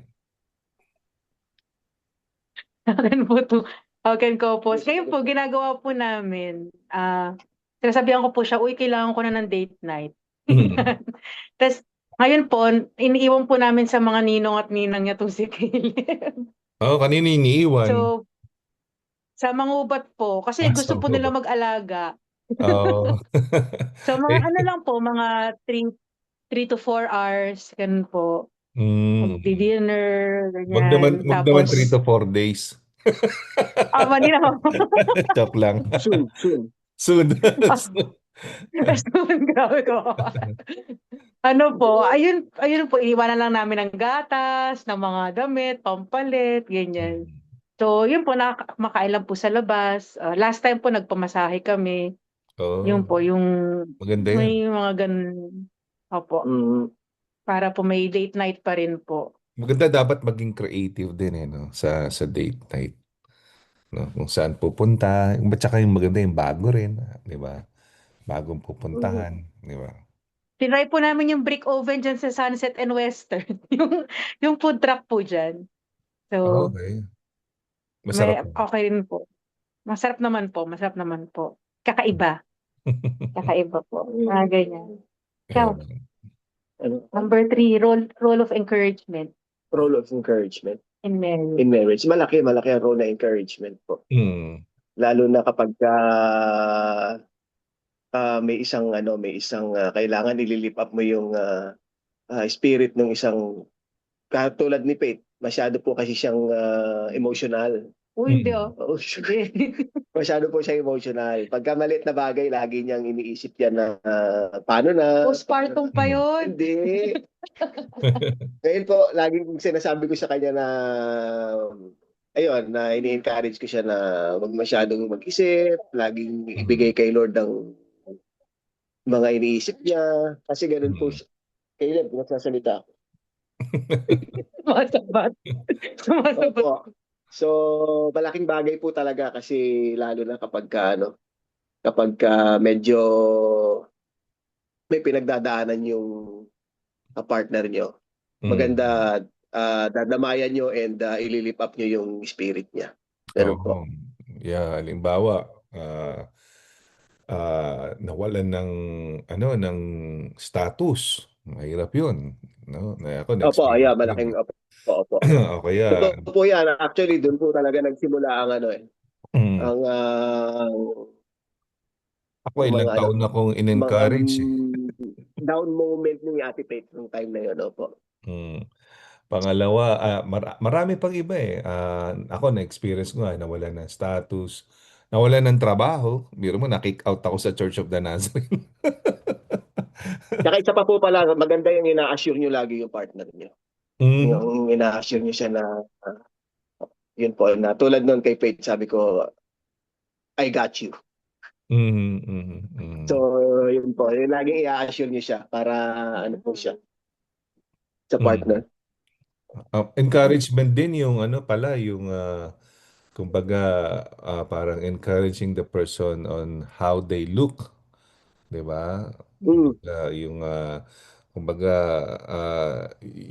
Akin po 2. Akin ko po. Ngayon po, ginagawa po namin, sinasabihan ko po siya, uy, kailangan ko na ng date night. Tapos, ngayon po, iniiwan po namin sa mga ninong at ninang niya itong si Caleb. Kanina iniiwan. So, sa mangubat po, kasi gusto po nila mag-alaga. Oo. So, mga ano lang po, mga 3 to 4 hours, ganun po. Magdi-dinner, Wag ganyan. naman Tapos, 3 to 4 days. mali naman po. Joke lang. Soon. Soon. Grabe ko. Ano po, ayun po, iniwanan lang namin ng gatas, ng mga damit, pampalit, ganyan. So, yun po, makain lang po sa labas. Last time po, nagpamasahe kami. Yun po, yung Maganda yan. may mga ganun. Opo. Para po may date night pa rin po. Maganda dapat maging creative din no sa date night. No, kung saan pupunta, tsaka yung maganda yung bago rin, di ba? Bagong pupuntahan, di ba? Tinry po namin yung brick oven dyan sa Sunset and Western. yung food truck po dyan. So, Okay. Masarap. okay rin po. Masarap naman po. Kakaiba. Kakaiba po. Ganyan. Ikaw. Number 3, role of encouragement. Role of encouragement. In marriage. In marriage. Malaki ang role na encouragement po. Lalo na kapag may isang kailangan ililip up mo yung spirit ng isang katulad ni Faith. Masyado po kasi siyang emotional. Hindi Masyado po siya emotional. Pagka maliit na bagay, lagi niyang iniisip yan na paano na. Postpartum pa yun. Hindi. Ngayon po, laging sinasabi ko sa kanya na ayun, na ini-encourage ko siya na huwag masyadong mag-isip, laging ibigay kay Lord ang mga iniisip niya. Kasi ganun po siya. Caleb, nagsasalita ako. Opo. So, malaking bagay po talaga kasi lalo na kapag medyo may pinagdadaanan yung partner nyo. Maganda dadamayan nyo and ililip up nyo yung spirit niya. Pero po. Yeah, halimbawa, nawalan ng status. Mahirap 'yun, no? Opo, yeah, malaking opo. O kaya Totoo po yan. Actually, doon po talaga nagsimula ang ang ako ilang taon na akong in-encourage. Down moment ni Ate Faith nung time na yun, opo. Pangalawa, marami pang iba eh. Ako na-experience ko nawalan ng status, nawalan ng trabaho. Biro mo, na-kick out ako sa Church of the Nazarene. Saka isa pa po pala, maganda yung ina-assure nyo lagi yung partner nyo. Yung ina-assure nyo siya na yun po, na tulad nun kay Faith, sabi ko, I got you. So, yun po, yung laging i-assure nyo siya para ano po siya sa partner. Encouragement din yung yung kumbaga parang encouraging the person on how they look, 'di ba? Yung kumbaga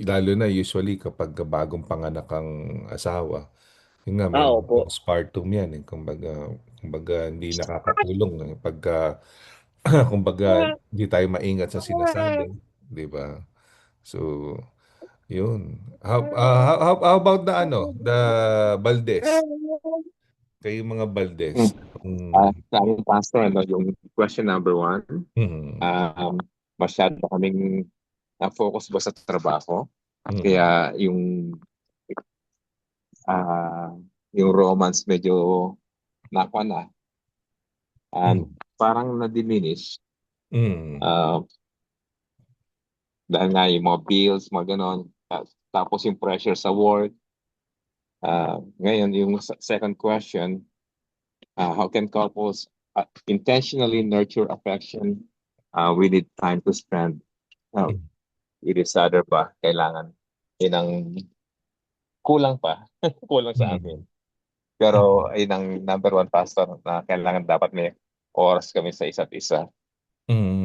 lalo na usually kapag bagong panganak ang asawa, Yun nga, may mga Opo. postpartum yan eh. Kumbaga hindi nakakatulong eh. Kumbaga, hindi tayo maingat sa sinasabi. Di ba? So, yun. How about the the Valdez? Kayo mga Mm. Valdez. Sa akin, Pastor, yung question number 1, Mhm. masyado kaming focus ba sa trabaho. Mhm. Kaya yung romance medyo nakuha na. Parang na-diminish. Uh, Dahil nga yung mga bills, mga ganon. Tapos yung pressure sa work. Ngayon, yung second question, how can couples intentionally nurture affection? We need time to spend with each other ba? Kailangan. Yun ang kulang pa. Kulang sa amin. Pero yun ang number 1, Pastor, na kailangan dapat may oras kami sa isa't isa.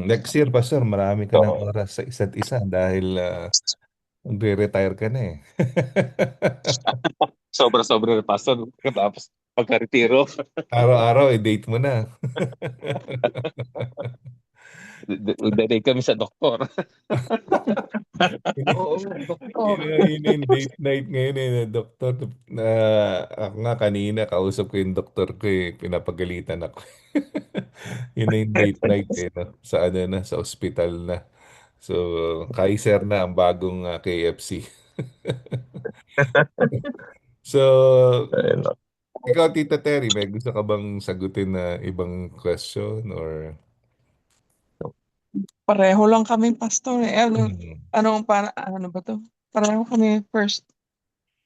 Next year, Pastor, marami ka ng So, oras sa isa't isa dahil magre-retire ka na eh. sobra-sobra na, Pastor. Tapos pagka-retiro. Araw-araw, i-date mo na. Date kami sa doktor. Oo, doktor. Yun yung date night ngayon eh, doktor. Ako nga kanina, kausap ko yung doktor ko eh, pinapagalitan ako. Yun na yung date night eh, no? Sa sa ospital na. So, Kaiser na ang bagong KFC. So, ikaw, Tita Terry, may gusto ka bang sagutin na ibang question or? Pareho lang kami, Pastor. Ano ba to? Pareho kami first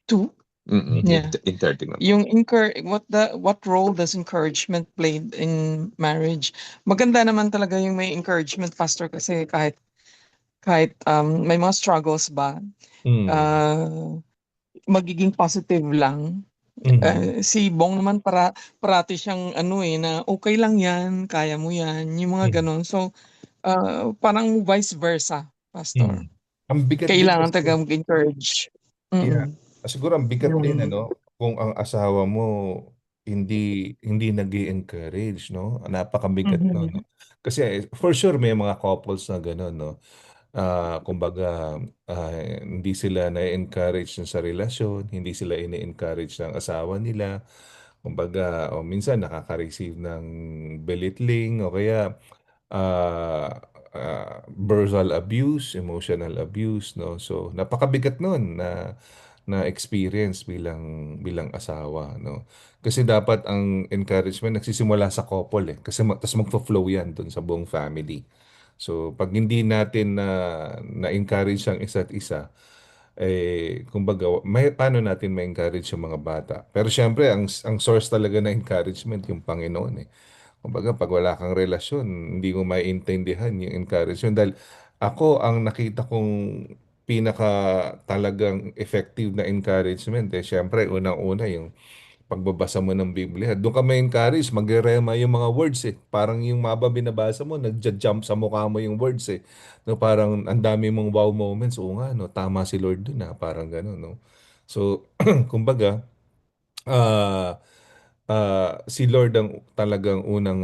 2. Yeah. In 30 na. Yung what role does encouragement play in marriage? Maganda naman talaga yung may encouragement, Pastor, kasi kahit may mga struggles ba, magiging positive lang. Si Bong naman parati siyang na okay lang yan, kaya mo yan, yung mga ganon. So, parang vice versa, Pastor. Ang bigat din Kailangan kasi. talaga mag-encourage. Yeah. Siguro ang bigat din Yung- kung ang asawa mo hindi nag-encourage, no? Napakabigat no. Kasi for sure may mga couples na gano'n, no. Kumbaga hindi sila na-encourage sa relasyon, hindi sila ini-encourage ng asawa nila. Kumbaga, o minsan nakaka-receive ng belittling o kaya verbal abuse, emotional abuse, no? So, napakabigat nun na experience bilang asawa, no? Kasi dapat ang encouragement nagsisimula sa couple eh. Kasi tas magfo-flow yan dun sa buong family. So, pag hindi natin na-encourage ang isa't isa, kumbaga, paano natin ma-encourage yung mga bata? Pero syempre, ang source talaga ng encouragement, yung Panginoon eh. Kumbaga, pag wala kang relasyon, hindi mo maiintindihan yung encouragement. Dahil ako, ang nakita kong pinaka talagang effective na encouragement, syempre, unang-una yung pagbabasa mo ng Biblia. Doon ka ma-encourage, magre-rema yung mga words eh. Parang yung maba binabasa mo, nagja-jump sa mukha mo yung words eh. No, parang ang dami mong wow moments. Oo nga, no, tama si Lord dun parang gano'n, no. So, kumbaga, ah si Lord ang talagang unang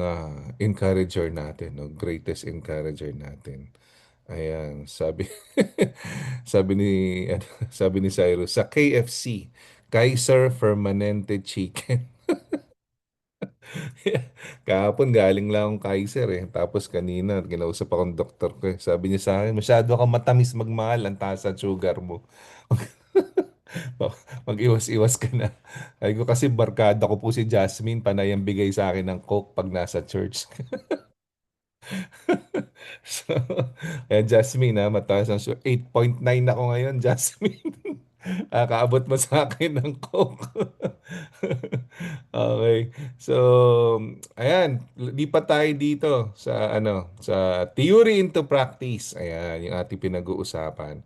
encourager natin, no? Greatest encourager natin. Ayan, sabi sabi ni sabi ni Cyrus sa KFC, Kaiser Permanente Chicken. Kahapon galing lang akong Kaiser eh. Tapos kanina kinausap akong doktor ko eh. Sabi niya sa akin, masyado kang matamis magmahal ang taas ng sugar mo. Mag-iwas-iwas ka na. Ay ko kasi barkada ko po si Jasmine, panay ang bigay sa akin ng Coke pag nasa church. So, kaya Jasmine mataas ang 8.9 ako ngayon, Jasmine. Kaabot mo sa akin ng Coke. Okay. So, ayan, lipat tayo dito sa sa theory into practice. Ayan, yung ating pinag-uusapan.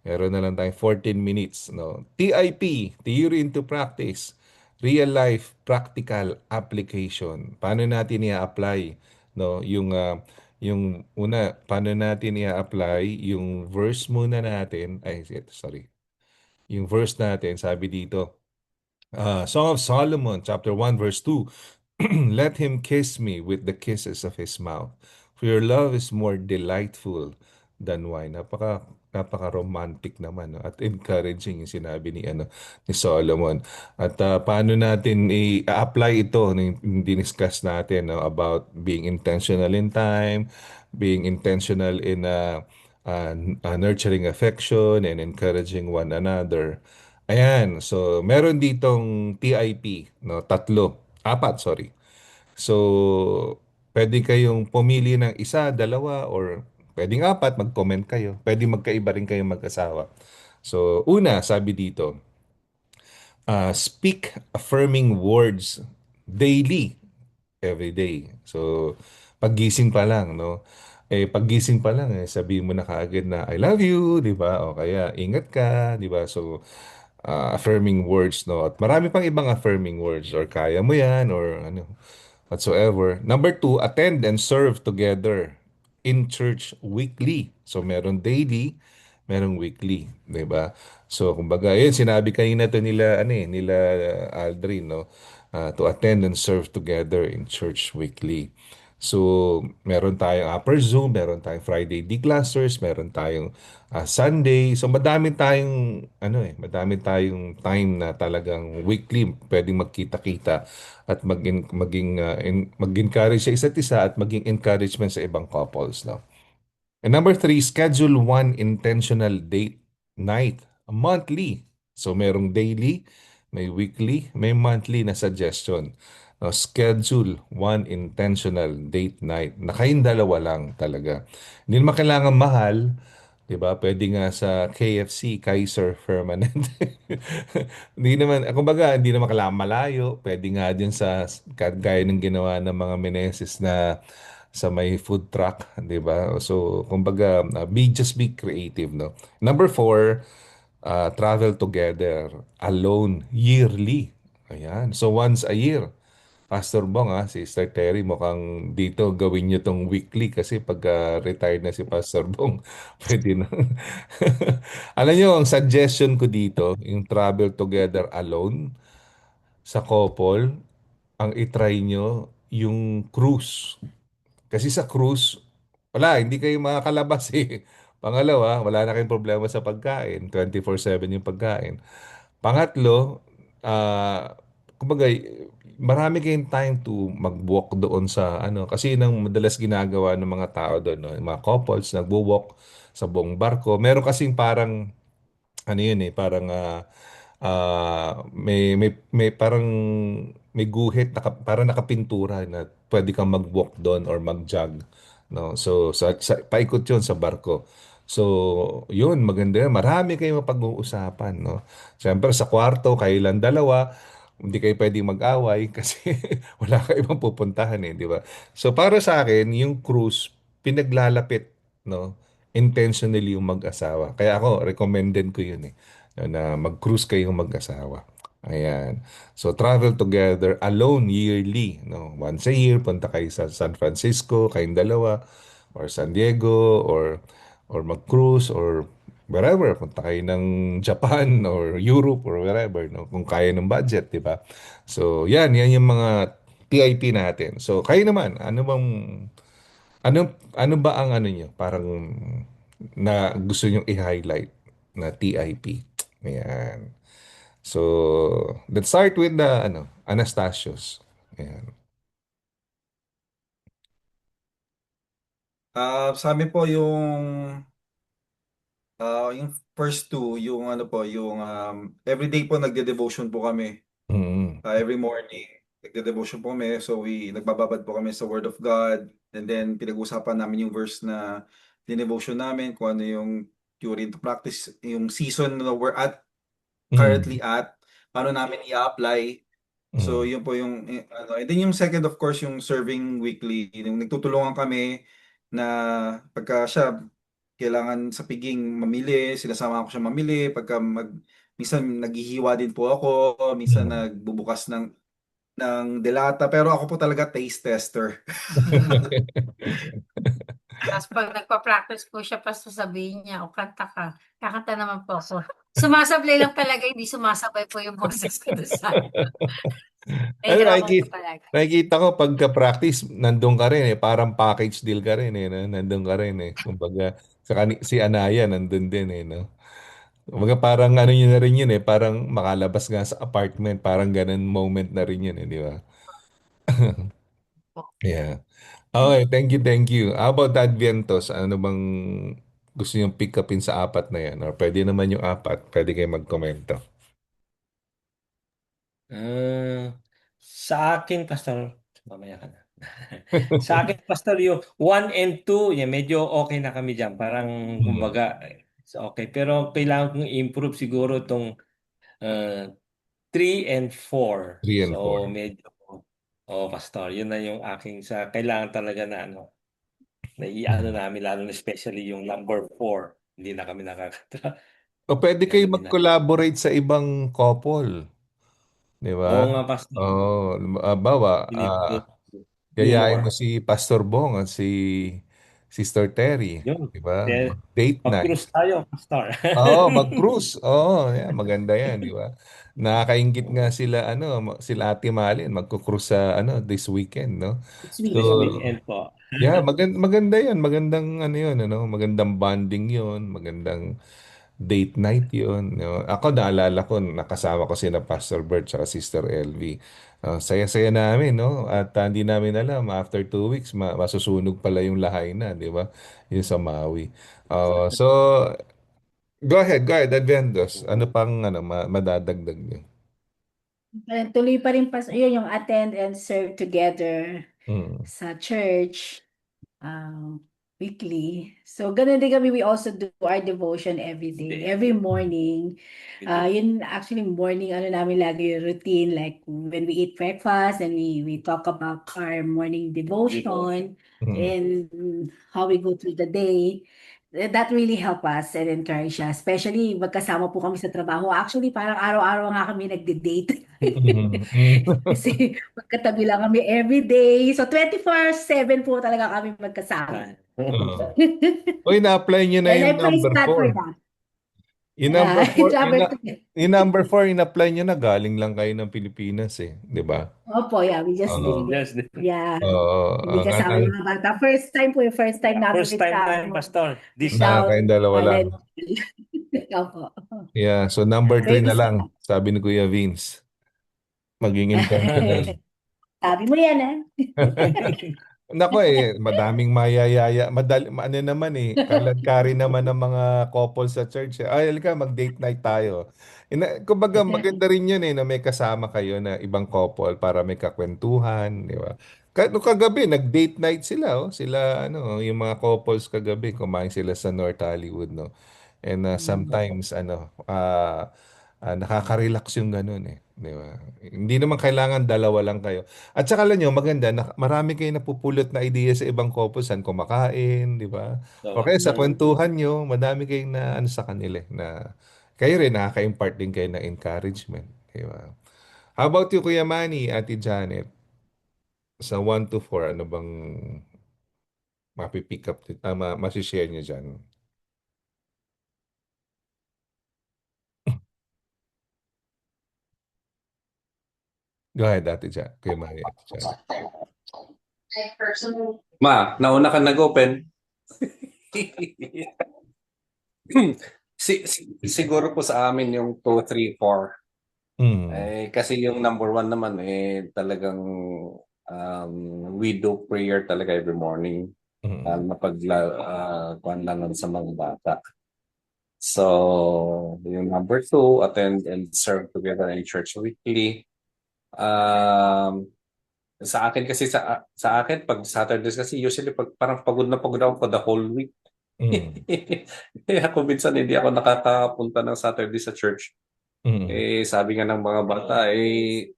Meron na lang tayong 14 minutes, no. TIP, theory into practice. Real life practical application. Paano natin i-apply, no, yung una, paano natin i-apply yung verse muna natin, sorry. Yung verse natin, sabi dito, Song of Solomon, chapter 1, verse 2. Let him kiss me with the kisses of his mouth, for your love is more delightful than wine. Napaka-romantic naman, no? At encouraging yung sinabi ni Solomon. At paano natin i-apply ito yung diniscuss natin, no, about being intentional in time, being intentional in nurturing affection and encouraging one another. Ayan, so meron ditong TIP, no, apat, sorry. So, pwede kayong pumili ng isa, dalawa, or pwedeng apat, mag-comment kayo. Pwede magkaiba rin kayong mag-asawa. So, una, sabi dito, speak affirming words daily, every day. So, paggising pa lang, no? Paggising pa lang, sabihin mo na kaagad na, I love you, di ba? O kaya, ingat ka, di ba? So, affirming words, no? At marami pang ibang affirming words, or kaya mo yan, or ano, whatsoever. Number two, attend and serve together in church weekly. So, meron daily, merong weekly, 'di ba? So, kumbaga, yun, sinabi kanina to nila Aldrin, no? To attend and serve together in church weekly. So, meron tayong upper Zoom, meron tayong Friday D-classers, meron tayong Sunday. So, madami tayong time na talagang weekly pwedeng magkita-kita at mag-encourage sa isa't isa at maging encouragement sa ibang couples, no? And number three, schedule one intentional date night, monthly. So merong daily, may weekly, may monthly na suggestion. Now, schedule one intentional date night na kayong dalawa lang talaga. Hindi naman kailangan mahal, 'di ba? Pwede nga sa KFC, Kaiser Permanent. Hindi naman kailangan malayo. Pwede nga din sa gaya ng ginawa ng mga Meneses na sa may food truck, 'di ba? So, kumbaga, just be creative, no? Number four, travel together alone yearly. Ayan. So, once a year. Pastor Bong, Sister Terry, mukhang dito gawin nyo tong weekly kasi pagka-retired na si Pastor Bong, pwede na. Alam nyo, ang suggestion ko dito, yung travel together alone sa couple, ang itry nyo yung cruise. Kasi sa cruise, hindi kayo makakalabas eh. Pangalawa, wala na kayong problema sa pagkain. 24/7 yung pagkain. Pangatlo, kumbaga, marami kayong time to mag-walk doon sa kasi nang madalas ginagawa ng mga tao doon, no? Yung mga couples nagwo-walk sa buong barko. Meron kasing parang yun parang may parang may guhit parang nakapintura na pwede kang mag-walk doon or mag-jog, no? So paikot 'yun sa barko. So, yun, maganda yan. Marami kayong mapag-uusapan, no? Siyempre, sa kwarto, kayo lang dalawa, hindi kayo pwedeng mag-away kasi wala kayo ibang pupuntahan eh, di ba? So, para sa akin, yung cruise, pinaglalapit, no? Intentionally yung mag-asawa. Kaya ako, recommended ko yun eh, na mag-cruise kayong mag-asawa. Ayan. So, travel together alone yearly, no? Once a year, punta kayo sa San Francisco, kayong dalawa, or San Diego, or mag-cruise or wherever, punta kayo ng Japan or Europe or wherever, no? Kung kaya ng budget, di ba? So, yan yung mga TIP natin. So, kayo naman, ano ba ang nyo? Parang na gusto nyong i-highlight na TIP. Ayan. So, let's start with the Anastasios. Ayan. Sa amin po yung first two, yung everyday po nagde-devotion po kami. Mm. Every morning, nagde-devotion po kami. So nagbababad po kami sa Word of God. And then pinag-usapan namin yung verse na devotion namin, kung ano yung theory to practice, yung season na we're currently at, paano namin i-apply. So yun po yung and then yung second, of course, yung serving weekly. Yung nagtutulungan kami na pagka siya kailangan sa piging mamili, sinasama ko siya mamili. Minsan naghihiwa din po ako, minsan nagbubukas ng delata, pero ako po talaga taste tester. Tapos pag nagpa-practice po siya, pa sasabihin niya, o kanta ka. Kakanta naman po ako. Sumasablay lang talaga, hindi sumasabay po yung boses ko doon sa Ano, nahihirapan po talaga. nakikita ko pagka-practice, nandun ka rin eh. Parang package deal ka rin eh. No? Nandun ka rin eh. Kumbaga, si Anaya nandun din eh. No? Kumbaga parang ano yun na rin yun eh. Parang makalabas nga sa apartment. Parang ganun moment na rin yun eh. Di ba? Yeah. Okay, thank you, thank you. How about Advientos? Ano bang gusto niyong pick upin sa apat na yan? Or pwede naman yung apat. Pwede kayo magkomento. Sa akin, Pastor, mamaya ka na. Sa akin, Pastor, yung 1 and 2, yeah, medyo okay na kami dyan. Parang, kumbaga, it's okay. Pero kailangan kong improve siguro itong 3 and 4. 3 and 4. So, medyo, Pastor, yun na yung aking kailangan talaga na naiano namin, lalo na especially yung number 4. Hindi na kami nakakatra. O pwede kayo Ganun na. mag-collaborate sa ibang couple. Di ba? Oo nga, Pastor. Oo. Bawa, gayahin mo Humor. si Pastor Bong at si Sister Terry. Yun. Di ba? Date night. Mag-cruise tayo, Pastor. Oo, mag-cruise. Oo, yeah, maganda yan, di ba? Nakakaingit nga sila Ate Malin, magko-cruise sa this weekend, no? This So, This weekend. weekend po. yeah, maganda yan. Magandang magandang bonding yun. Magandang date night yun. No? Ako naalala ko, nakasama ko sina Pastor Bert at Sister LV. Saya-saya namin, no? At hindi namin alam, after 2 weeks, masusunog pala yung lahaina, di ba? Yung sa Maui. So, go ahead, Adventus. Ano pang madadagdag niyo? Tuloy pa rin yun yung attend and serve together sa church weekly. So, ganun din kami. We also do our devotion every day, every morning. Yun actually morning, namin lagi yung routine. Like when we eat breakfast and we talk about our morning devotion and how we go through the day. That really help us and encourage us. Especially magkasama po kami sa trabaho. Actually, parang araw-araw nga kami nagde-date. Kasi magkatabi lang kami every day. So 24/7 po talaga kami magkasama. Uy, na-apply niyo na And I yung praise number God for 4. that. Yung number 4, Number yung number 4, in-apply niyo na galing lang kayo ng Pilipinas eh, di ba? Opo, yeah, we just did it. Yeah. Hindi kasama yung mga bata. First time namin First time na, Pastor. This kayong dalawa lang. Opo. Yeah, so number 3 na lang, sabi ni Kuya Vince. Maging intentional. Sabi mo yan, eh. Nako madaming mayayaya. Ano naman kaladkari naman ng mga couple sa church. Ay, halika, mag-date night tayo. Kumbaga, maganda rin yun na may kasama kayo na ibang couple para may kakwentuhan, di ba? Nung kagabi, nag-date night sila, Sila, yung mga couples kagabi, kumain sila sa North Hollywood, no? And sometimes, nakaka-relax yung ganun di ba? Hindi naman kailangan dalawa lang kayo. At saka alam nyo, maganda, marami kayo napupulot na idea sa ibang couples, saan kumakain, di ba? O kaya sa kwentuhan nyo, madami kayong na sa kanila, na kayo rin nakaka-impart din kayo ng encouragement, di ba? How about you, Kuya Manny, Ate Janet? Sa 1 to 4, ano bang mapipick up, masishare nyo dyan? Go ahead, Kuya Manny, Ate Janet. Ma, nauna ka nag-open. Siguro po sa amin yung 2, 3, 4. Kasi yung number 1 naman talagang we do prayer talaga every morning. Napagkuhan lang sa mga bata. So, yung number 2, attend and serve together in church weekly. Sa akin kasi sa akin pag Saturdays kasi usually parang pagod na pagod ako for the whole week. Kaya kung minsan hindi ako nakakapunta ng Saturday sa church. Sabi nga ng mga bata,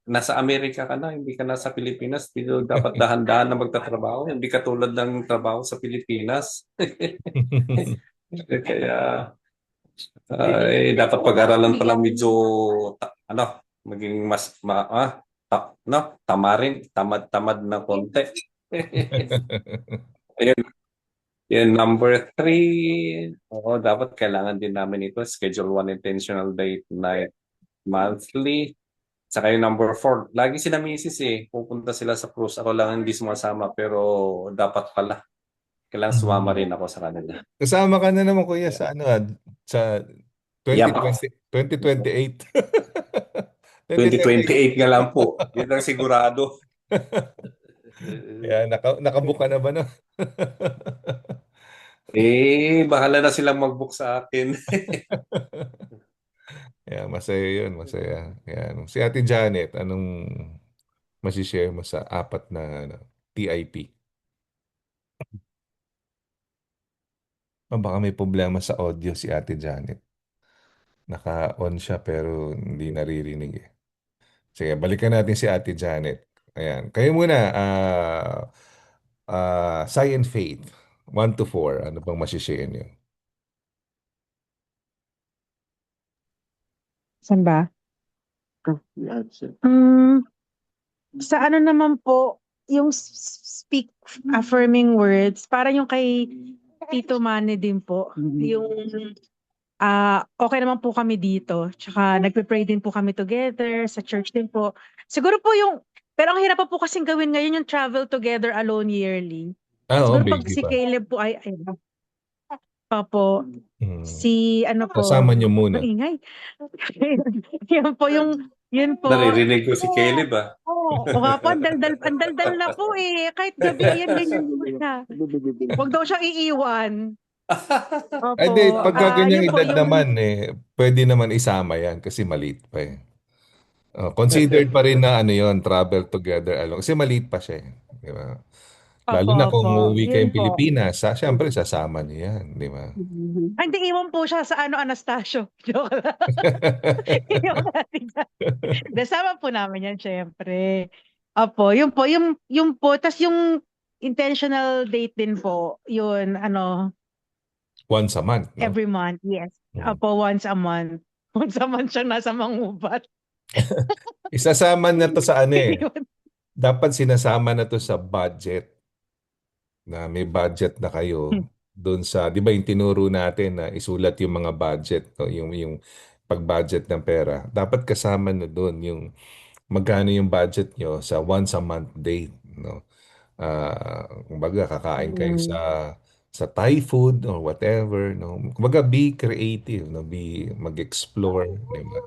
nasa Amerika ka na, hindi ka na sa Pilipinas, pero dapat dahan-dahan na magtatrabaho, hindi katulad ng trabaho sa Pilipinas. Kaya dapat pag-aralan pala medyo maging mas tamad na konti. Ayun. Yan, number 3, dapat kailangan din namin ito, schedule 1 intentional date night monthly. Saka yung number 4, lagi sila misis pupunta sila sa cruise. Ako lang hindi sumasama, pero dapat pala. Kailangan sumama rin ako sa kanila. Kasama ka na naman kuya sa sa Yep. 2028. 2028 nga lang po. Yun lang sigurado. Nakabook ka na ba no? Bahala na silang mag-book sa akin. Masaya yun, masaya. Si Ate Janet, anong masishare mo sa 4 na TIP? Baka may problema sa audio si Ate Janet. Naka-on siya pero hindi naririnig Sige, balikan natin si Ate Janet. Ayan. Kayo muna, Sci and Faith, 1 to 4. Ano bang masishare niyo? Saan ba? Sa ano naman po, yung speak affirming words, parang yung kay Tito Manny din po. Yung okay naman po kami dito. Tsaka nagpe-pray din po kami together sa church din po. Siguro po pero ang hirap pa po kasing gawin ngayon yung travel together alone yearly. Siguro pag baby si pa. Caleb po ay Papo, si ano po, Kasama niyo muna. ingay. Yan po yun po. Naririnig ko si Caleb Oo nga po, ang daldal na po Kahit gabi, yan ganyan siya. Huwag daw siyang iiwan. Opo. Di, pagka ganyang Yun po edad naman pwede naman isama yan kasi maliit pa considered pa rin na yon travel together alone. Kasi maliit pa siya Di ba? Lalo na kung uuwi kayong Pilipinas, syempre sasama niya yan, di ba? Hindi, iwan po siya sa Anastasio. Joke lang. Iwan natin yan. Kasama po namin yan, syempre. Opo, yun po. Yung po, tas yung intentional date din po, yun, once a month, no? every month, yes. Opo, once a month. Once a month siyang nasa Mangubat. Isasama na to sa Dapat sinasama na to sa budget. Na may budget na kayo doon sa, di ba yung tinuro natin na isulat yung mga budget, no? yung pag-budget ng pera. Dapat kasama na doon yung magkano yung budget nyo sa once a month date, no? Kumbaga kakain kayo sa Thai food or whatever, no? Kumbaga be creative, no? Mag-explore, di ba?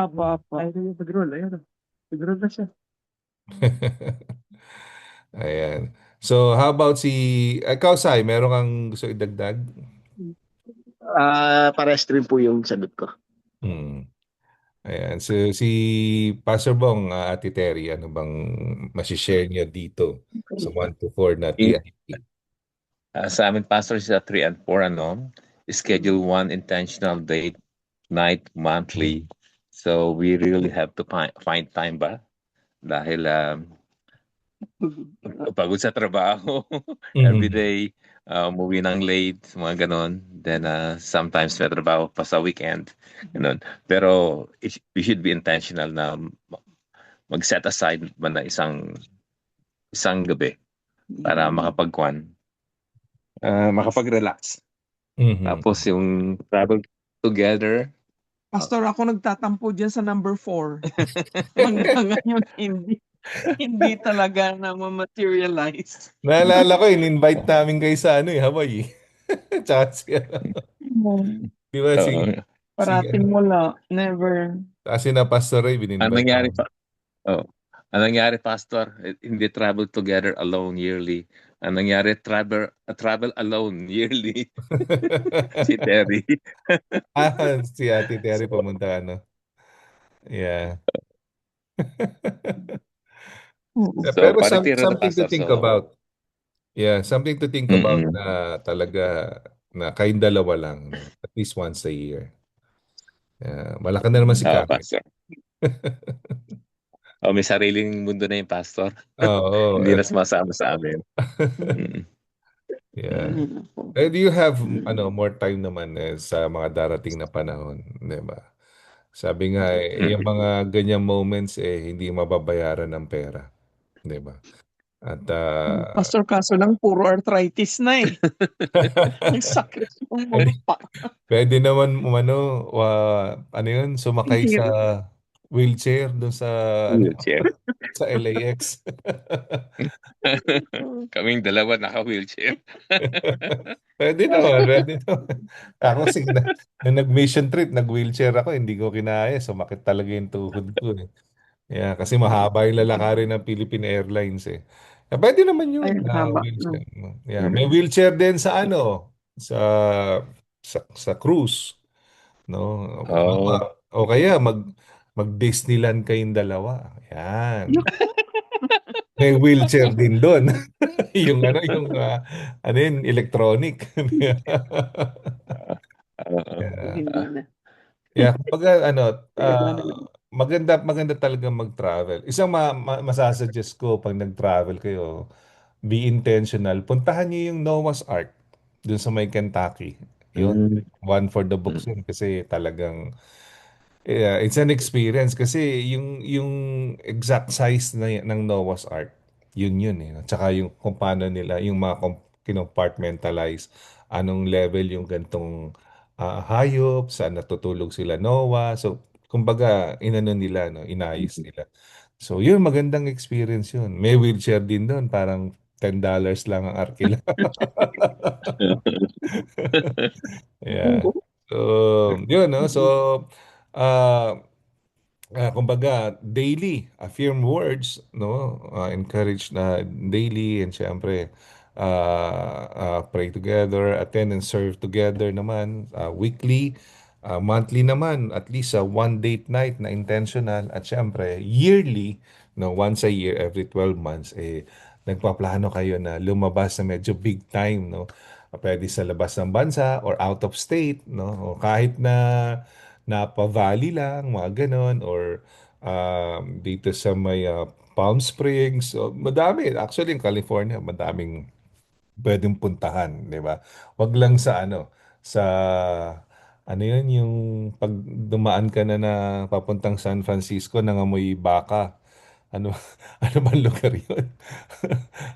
Opo. Nag-roll na siya. Ayan. So, how about ikaw, Sai, meron kang gusto idagdag? Pares rin po yung sagot ko. Ayan. So, si Pastor Bong, Ate Terry, ano bang masishare niyo dito sa 1 to 4 na TIP? Sa amin, Pastor, sa 3 and 4, schedule 1 intentional date night monthly. So, we really have to find time ba? Dahil pagod sa trabaho. Every day, umuwi ng late, mga ganon. Then, sometimes may trabaho pa sa weekend. Ganon. Pero, we should be intentional na mag-set aside ba na isang gabi para makapag-relax. Tapos, yung travel together. Pastor, ako nagtatampo dyan sa number 4. Hanggang ngayon, hindi talaga na ma-materialize. Naalala ko, in-invite namin kayo sa Hawaii. Tsaka di ba parating wala, never. Kasi na Pastor Ray, Anong nangyari, Pastor? Hindi travel together alone yearly. Anong nangyari, travel alone yearly. Si Terry. Si Ate Terry pumunta Yeah. Pero something to think about. Yeah, something to think about na talaga na kayong dalawa lang, no? At least once a year. Malaki na naman si Karen. Pastor. May sariling mundo na yung Pastor. Oo. Hindi na sumasama sa amin. Yeah. Do you have more time naman sa mga darating na panahon, di ba? Sabi nga yung mga ganyang moments hindi mababayaran ng pera, di ba? At Pastor, kaso lang puro arthritis na eh. Ang sakit ng mga pwede, pwede naman ano yun, sumakay sa Hirap. wheelchair doon sa ano Wheelchair. sa LAX. Kaming dalawa naka-wheelchair. Pwede naman, pwede naman. Ako kasi na nag-mission trip, nag-wheelchair ako, hindi ko kinaya. Sumakit talaga yung tuhod ko eh. Yeah, kasi mahaba yung lalakarin ng Philippine Airlines eh. Pwede naman Ay, yun, haba. wheelchair. Yeah, may wheelchair din sa sa sa cruise, no? Oh. O kaya mag-Disneyland kayong dalawa. Yan. May wheelchair din doon. Yung ano yun, electronic. Yeah. Hindi na. Yeah, kumbaga Kailangan na lang. maganda maganda talaga mag-travel. Isang masasuggest ko pag nag-travel kayo, be intentional. Puntahan niyo yung Noah's Ark dun sa may Kentucky. Yun, Mm. one for the books yun kasi talagang it's an experience kasi yung exact size ng Noah's Ark, yun eh. At saka yung kung paano nila, yung mga kinompartmentalize, anong level yung gantong hayop, saan natutulog sila Noah. So, kumbaga, inano nila, no, inayos nila. So, yun, magandang experience yun. May wheelchair din doon, parang $10 lang ang arkila. Yeah. So, yun, no? So, uh, kumbaga, daily, affirm words, no? Encourage na daily and syempre, pray together, attend and serve together naman, weekly, monthly naman, at least a one date night na intentional, at syempre, yearly, no? Once a year, every 12 months, nagpaplano kayo na lumabas na medyo big time, no? Pwede sa labas ng bansa or out of state, no? O kahit na Napa Valley lang, mga ganon, or dito sa may Palm Springs. So, madami. Actually, in California, madaming pwedeng puntahan, di ba? Wag lang sa sa ano yun, yung pag dumaan ka na papuntang San Francisco, nangamoy baka. Ano, ano bang lugar yun?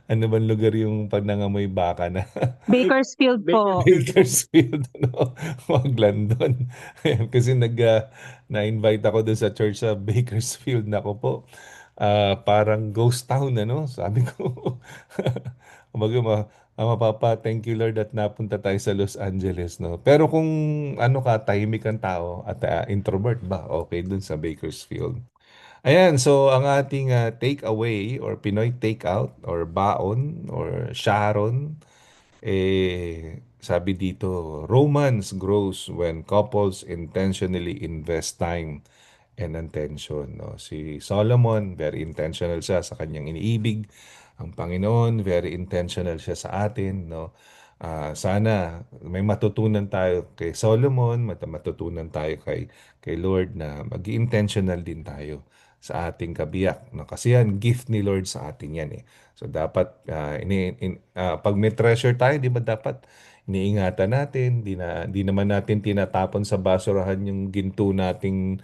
Ano bang lugar yung pag nangamoy baka na? Bakersfield po. Bakersfield, ano? Wag lang doon. Ayan, kasi na-invite ako doon sa church sa Bakersfield na ko po. Parang ghost town, ano? Sabi ko. Kumbaga, Papa, thank you Lord at napunta tayo sa Los Angeles, no? Pero kung ano ka, tahimik ang tao at introvert ba, okay dun sa Bakersfield. Ayan, so ang ating take away or Pinoy takeout or baon or Sharon, sabi dito, romance grows when couples intentionally invest time and attention. No? Si Solomon, very intentional siya sa kanyang iniibig. Ang Panginoon, very intentional siya sa atin. No? Sana may matutunan tayo kay Solomon, matutunan tayo kay Lord na mag-intentional din tayo sa ating kabiyak. No? Kasi yan, gift ni Lord sa atin yan eh. So dapat, pag may treasure tayo, di ba dapat iniingatan natin, di naman natin tinatapon sa basurahan yung ginto nating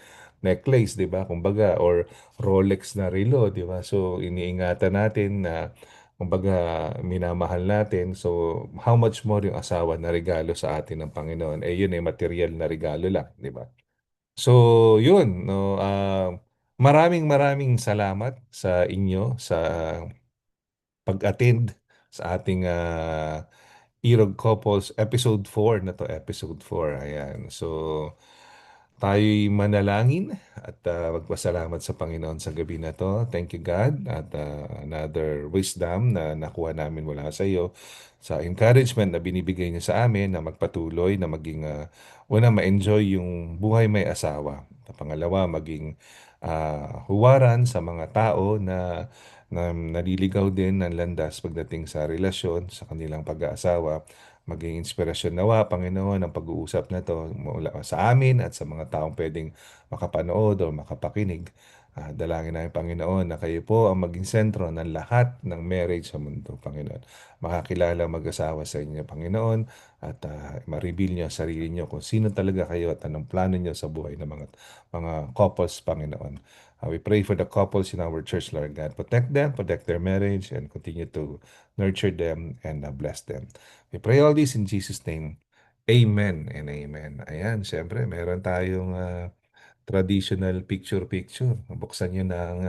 necklace, 'di ba? Kumbaga or Rolex na relo, 'di ba? So iniingatan natin na kumbaga minamahal natin. So how much more yung asawa na regalo sa atin ng Panginoon? Yun ay material na regalo lang, 'di ba? So yun, no, maraming maraming salamat sa inyo sa pag-attend sa ating Irog Couples episode 4 na to, episode 4. Ayan. So tayo'y manalangin at magpasalamat sa Panginoon sa gabi na to. Thank you God at another wisdom na nakuha namin mula sa iyo, sa encouragement na binibigay niyo sa amin na magpatuloy na maging una ma-enjoy yung buhay may asawa. Pangalawa, maging huwaran sa mga tao na naliligaw din ng landas pagdating sa relasyon sa kanilang pag-aasawa. Maging inspirasyon nawa, Panginoon, ang pag-uusap na to mula sa amin at sa mga taong pwedeng makapanood o makapakinig. Dalangin namin, Panginoon, na kayo po ang maging sentro ng lahat ng marriage sa mundo, Panginoon. Makakilala mag-asawa sa inyo, Panginoon, at ma-reveal niyo sa sarili niyo kung sino talaga kayo at anong plano niyo sa buhay ng mga couples, Panginoon. We pray for the couples in our church, Lord God. Protect them, protect their marriage, and continue to nurture them and bless them. We pray all this in Jesus' name. Amen and amen. Ayan, syempre, meron tayong traditional picture-picture. Buksan nyo na ang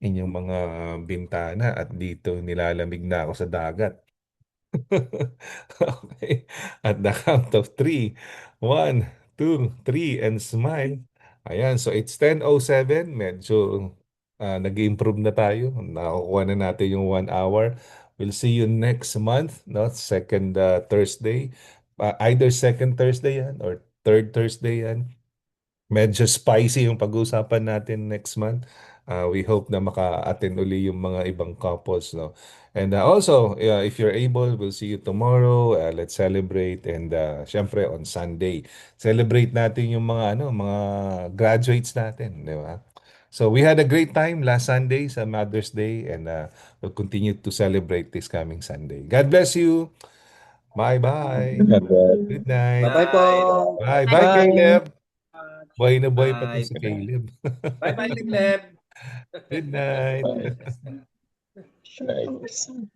inyong mga bintana at dito nilalamig na ako sa dagat. Okay. At the count of 3. 1, 2, 3, and smile. Ayan, so it's 10:07. Medyo nag-improve na tayo. Nakukuha na natin yung 1 hour. We'll see you next month, no? Second Thursday. Either second Thursday yan or third Thursday yan. Medyo spicy yung pag-uusapan natin next month. We hope na maka-attend uli yung mga ibang couples, no? And also, if you're able, we'll see you tomorrow. Let's celebrate, and syempre on Sunday, celebrate natin yung mga graduates natin, di ba? So we had a great time last Sunday sa Mother's Day, and we'll continue to celebrate this coming Sunday. God bless you. Bye-bye. Good night. Bye-bye po. Bye. Bye, Bye. Caleb. Buhay na buhay pa to Bye. si Caleb. Bye-bye, Ligleb. Good night. Right.